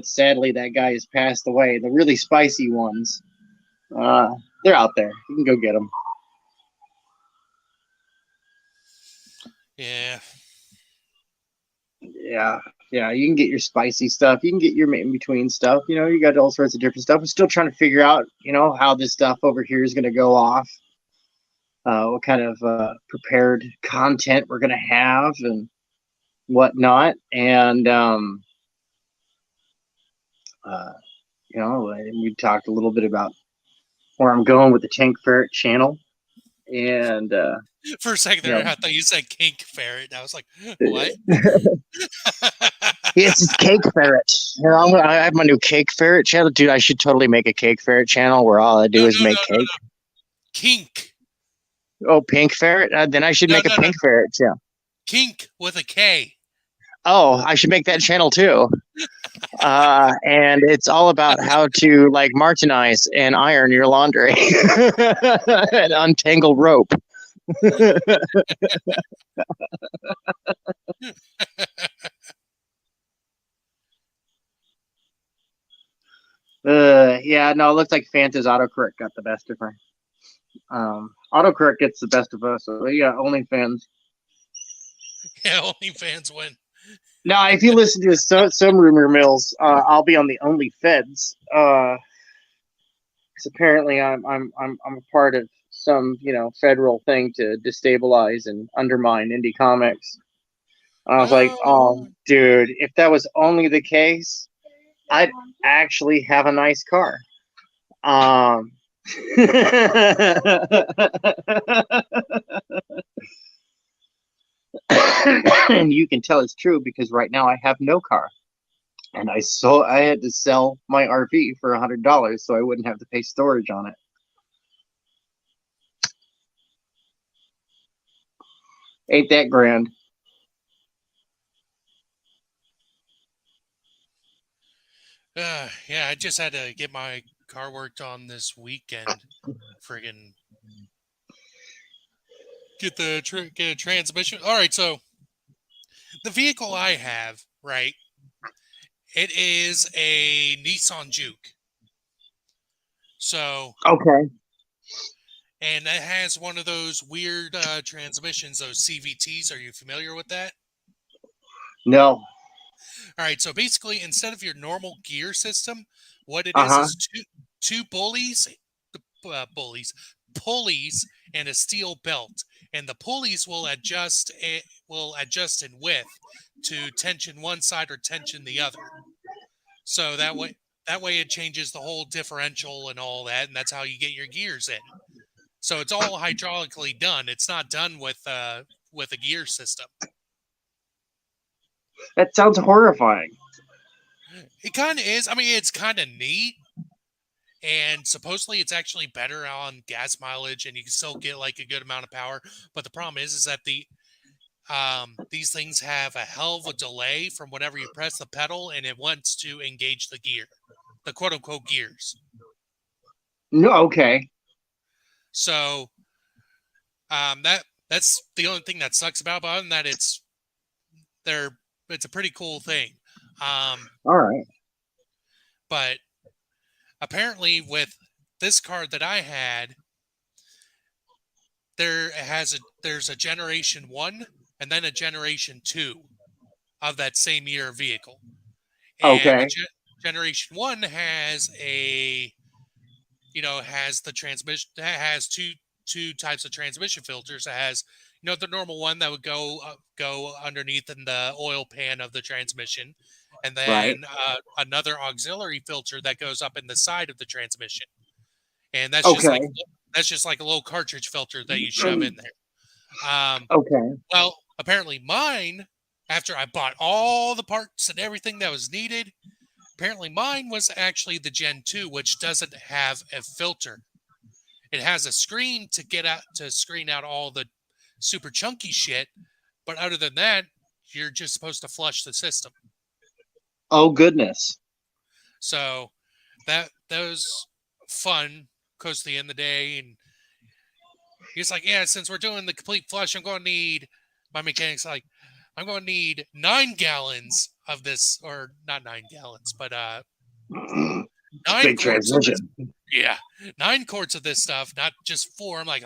Speaker 4: sadly that guy has passed away. The really spicy ones, They're out there. You can go get them.
Speaker 1: Yeah.
Speaker 4: Yeah. You can get your spicy stuff. You can get your in between stuff. You got all sorts of different stuff. I'm still trying to figure out, how this stuff over here is going to go off. What kind of prepared content we're going to have and whatnot. And, we talked a little bit about where I'm going with the Tank Ferret channel. And
Speaker 1: for a second there, I thought you said Tank Ferret. I was like, what?
Speaker 4: Yes, it's Cake Ferret. I have my new Cake Ferret channel. Dude, I should totally make a Cake Ferret channel where all I do is make cake.
Speaker 1: No. Kink.
Speaker 4: Oh, Pink Ferret? Then I should make a Pink Ferret channel.
Speaker 1: Kink with a K.
Speaker 4: Oh, I should make that channel too. And it's all about how to martinize and iron your laundry and untangle rope. It looks like Fanta's autocorrect got the best of her. Autocorrect gets the best of us. So yeah, OnlyFans.
Speaker 1: Yeah, OnlyFans win.
Speaker 4: Now, if you listen to some rumor mills, I'll be on the OnlyFeds. Because apparently I'm a part of some federal thing to destabilize and undermine indie comics. And I was like, oh, dude, if that was only the case, I'd actually have a nice car. And you can tell it's true because right now I have no car, and I had to sell my RV for $100 so I wouldn't have to pay storage on it. Ain't that grand?
Speaker 1: Yeah, I just had to get my car worked on this weekend. Friggin' get a transmission. All right, so the vehicle I have, right? It is a Nissan Juke. So
Speaker 4: okay,
Speaker 1: and it has one of those weird transmissions, those CVTs. Are you familiar with that?
Speaker 4: No.
Speaker 1: All right, so basically, instead of your normal gear system, what it is two pulleys, and a steel belt, and the pulleys will adjust in width to tension one side or tension the other. So that way it changes the whole differential and all that, and that's how you get your gears in. So it's all hydraulically done. It's not done with a gear system.
Speaker 4: That sounds horrifying.
Speaker 1: It kind of is. I mean, it's kind of neat. And supposedly it's actually better on gas mileage and you can still get a good amount of power. But the problem is that these things have a hell of a delay from whenever you press the pedal and it wants to engage the gear, the quote unquote gears.
Speaker 4: No, okay.
Speaker 1: So that's the only thing that sucks about it. But other than that, it's a pretty cool thing.
Speaker 4: All right.
Speaker 1: But apparently with this car that I had, there's a generation 1 and then a generation 2 of that same year vehicle. And
Speaker 4: okay.
Speaker 1: Generation 1 has has the transmission, has two types of transmission filters. It has the normal one that would go underneath in the oil pan of the transmission, and then another auxiliary filter that goes up in the side of the transmission, and that's just like a little cartridge filter that you shove in there.
Speaker 4: Okay.
Speaker 1: Well, apparently mine, after I bought all the parts and everything that was needed, apparently mine was actually the Gen 2, which doesn't have a filter. It has a screen to screen out all the super chunky shit, but other than that, you're just supposed to flush the system.
Speaker 4: Oh goodness!
Speaker 1: So that was fun, because at the end of the day, and he's like, "Yeah, since we're doing the complete flush, I'm going to need." My mechanic's like, "I'm going to need 9 gallons of this, or not 9 gallons, but 9
Speaker 4: Big
Speaker 1: quarts of this.
Speaker 4: transmission.
Speaker 1: Yeah, 9 quarts of this stuff, not just 4. I'm like,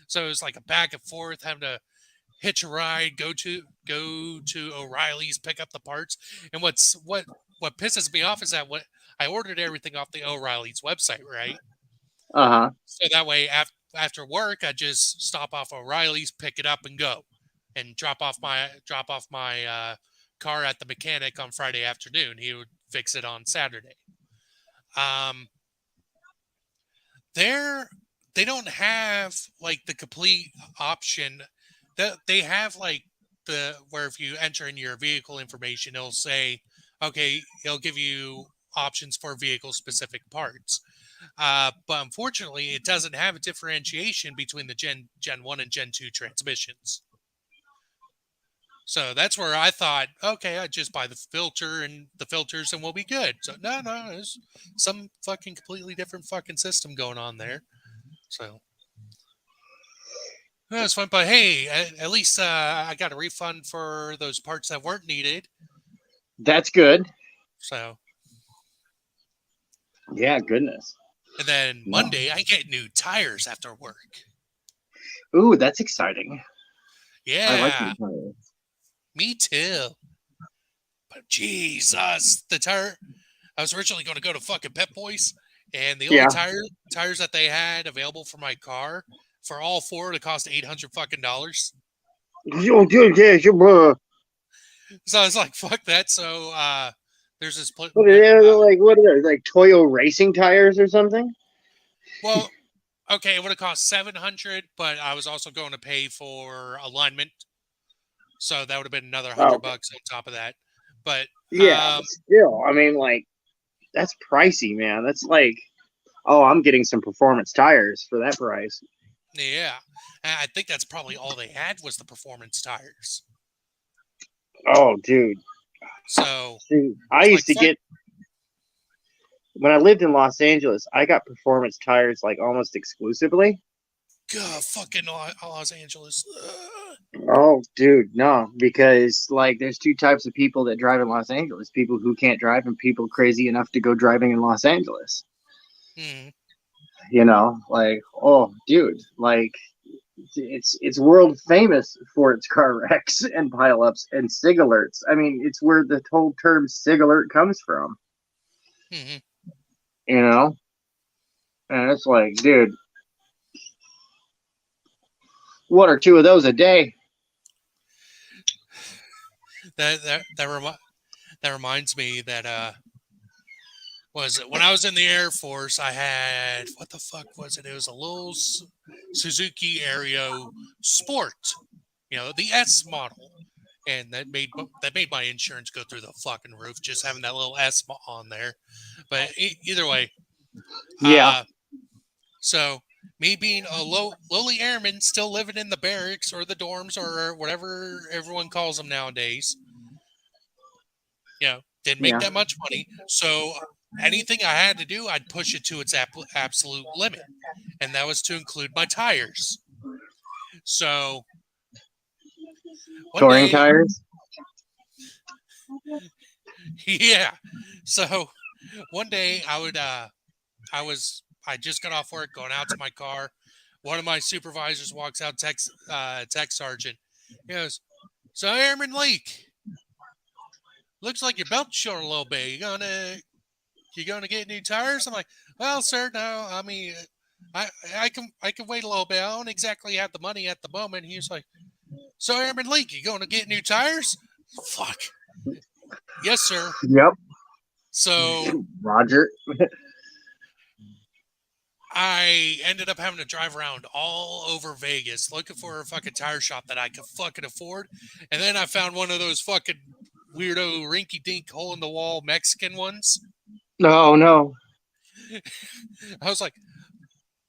Speaker 1: So it was like a back and forth, having to hitch a ride, go to O'Reilly's, pick up the parts. And what pisses me off is that I ordered everything off the O'Reilly's website, right?
Speaker 4: Uh-huh.
Speaker 1: So that way, after work, I just stop off O'Reilly's, pick it up, and go, and drop off my car at the mechanic on Friday afternoon. He would fix it on Saturday. They don't have like the complete option. That they have like where if you enter in your vehicle information, it'll say, okay, it'll give you options for vehicle specific parts. But unfortunately, it doesn't have a differentiation between the Gen 1 and Gen 2 transmissions. So that's where I thought, okay, I just buy the filter and the filters and we'll be good. So no, there's some fucking completely different fucking system going on there. So that was fun. But hey, at least I got a refund for those parts that weren't needed.
Speaker 4: That's good.
Speaker 1: So
Speaker 4: yeah, goodness.
Speaker 1: And then Monday, I get new tires after work.
Speaker 4: Ooh, that's exciting.
Speaker 1: Yeah.
Speaker 4: I like new tires.
Speaker 1: Me too. But Jesus, the tire. I was originally going to go to fucking Pep Boys, and the only tires that they had available for my car for all 4 it cost $800 fucking dollars.
Speaker 4: Oh, dude, yeah,
Speaker 1: So I was like, fuck that. So there's this.
Speaker 4: What are they? Like Toyo racing tires or something?
Speaker 1: Well, okay, it would have cost $700, but I was also going to pay for alignment. So that would have been another $100 on top of that. But
Speaker 4: yeah, still, I mean, like, that's pricey, man. That's like, I'm getting some performance tires for that price.
Speaker 1: Yeah, I think that's probably all they had was the performance tires.
Speaker 4: Oh, dude.
Speaker 1: So
Speaker 4: I used to get, when I lived in Los Angeles, I got performance tires like almost exclusively.
Speaker 1: God, fucking Los Angeles.
Speaker 4: Oh, dude, no, because like there's 2 types of people that drive in Los Angeles: people who can't drive and people crazy enough to go driving in Los Angeles. You know, like, oh, dude, like it's world famous for its car wrecks and pileups and SIG alerts. I mean, it's where the whole term SIG alert comes from. You know, and it's like, dude, 1 or 2 of those a day.
Speaker 1: That reminds me that was it when I was in the Air Force, I had, what the fuck was it? It was a little Suzuki Aero Sport, the S model, and that made my insurance go through the fucking roof just having that little S on there. But either way,
Speaker 4: yeah.
Speaker 1: So me being a lowly airman, still living in the barracks or the dorms or whatever everyone calls them nowadays, didn't make that much money. So anything I had to do, I'd push it to its absolute limit. And that was to include my tires. So
Speaker 4: touring tires?
Speaker 1: Yeah. So one day I just got off work, going out to my car. One of my supervisors walks out, tech sergeant. He goes, "So Airman Leak, looks like your belt's showing a little bit. You gonna get new tires?" I'm like, "Well, sir, no. I mean, I can wait a little bit. I don't exactly have the money at the moment." He was like, "So Airman Leak, you gonna get new tires?" Fuck. Yes, sir.
Speaker 4: Yep.
Speaker 1: So
Speaker 4: Roger.
Speaker 1: I ended up having to drive around all over Vegas looking for a fucking tire shop that I could fucking afford. And then I found one of those fucking weirdo rinky-dink hole-in-the-wall Mexican ones.
Speaker 4: No.
Speaker 1: I was like,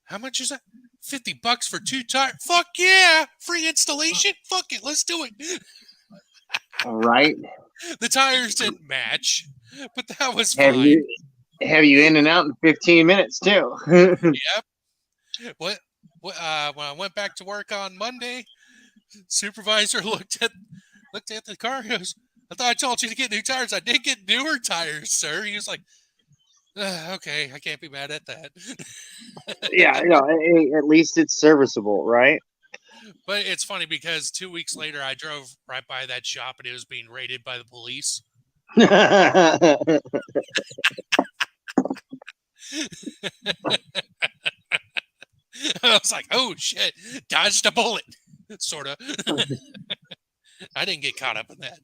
Speaker 1: how much is that? $50 for 2 tires? Fuck yeah! Free installation? Fuck it, let's do it.
Speaker 4: All right.
Speaker 1: The tires didn't match, but that was fine.
Speaker 4: Have you in and out in 15 minutes too?
Speaker 1: Yep. When I went back to work on Monday, supervisor looked at the car. He goes, "I thought I told you to get new tires. I did get newer tires, sir." He was like, Okay, I can't be mad at that.
Speaker 4: Yeah, at least it's serviceable, right?
Speaker 1: But it's funny because 2 weeks later, I drove right by that shop and it was being raided by the police. I was like, oh shit, dodged a bullet. Sort of. I didn't get caught up in that.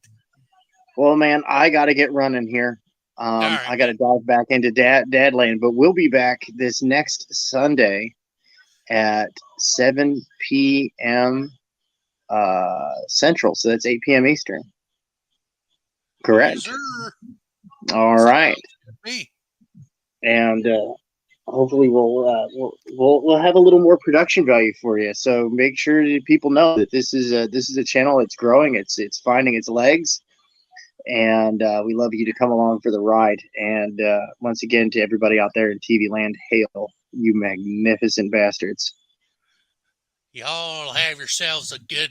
Speaker 4: Well, man, I got to get running here.
Speaker 1: Right,
Speaker 4: I got to dive back into dad land, but we'll be back this next Sunday at 7 p.m. Central. So that's 8 p.m. Eastern. Correct.
Speaker 1: Yes, sir.
Speaker 4: All right.
Speaker 1: Me.
Speaker 4: And hopefully we'll have a little more production value for you. So make sure that people know that this is a channel that's growing. It's finding its legs, and we love you to come along for the ride. And once again, to everybody out there in TV land, hail, you magnificent bastards.
Speaker 1: Y'all have yourselves a good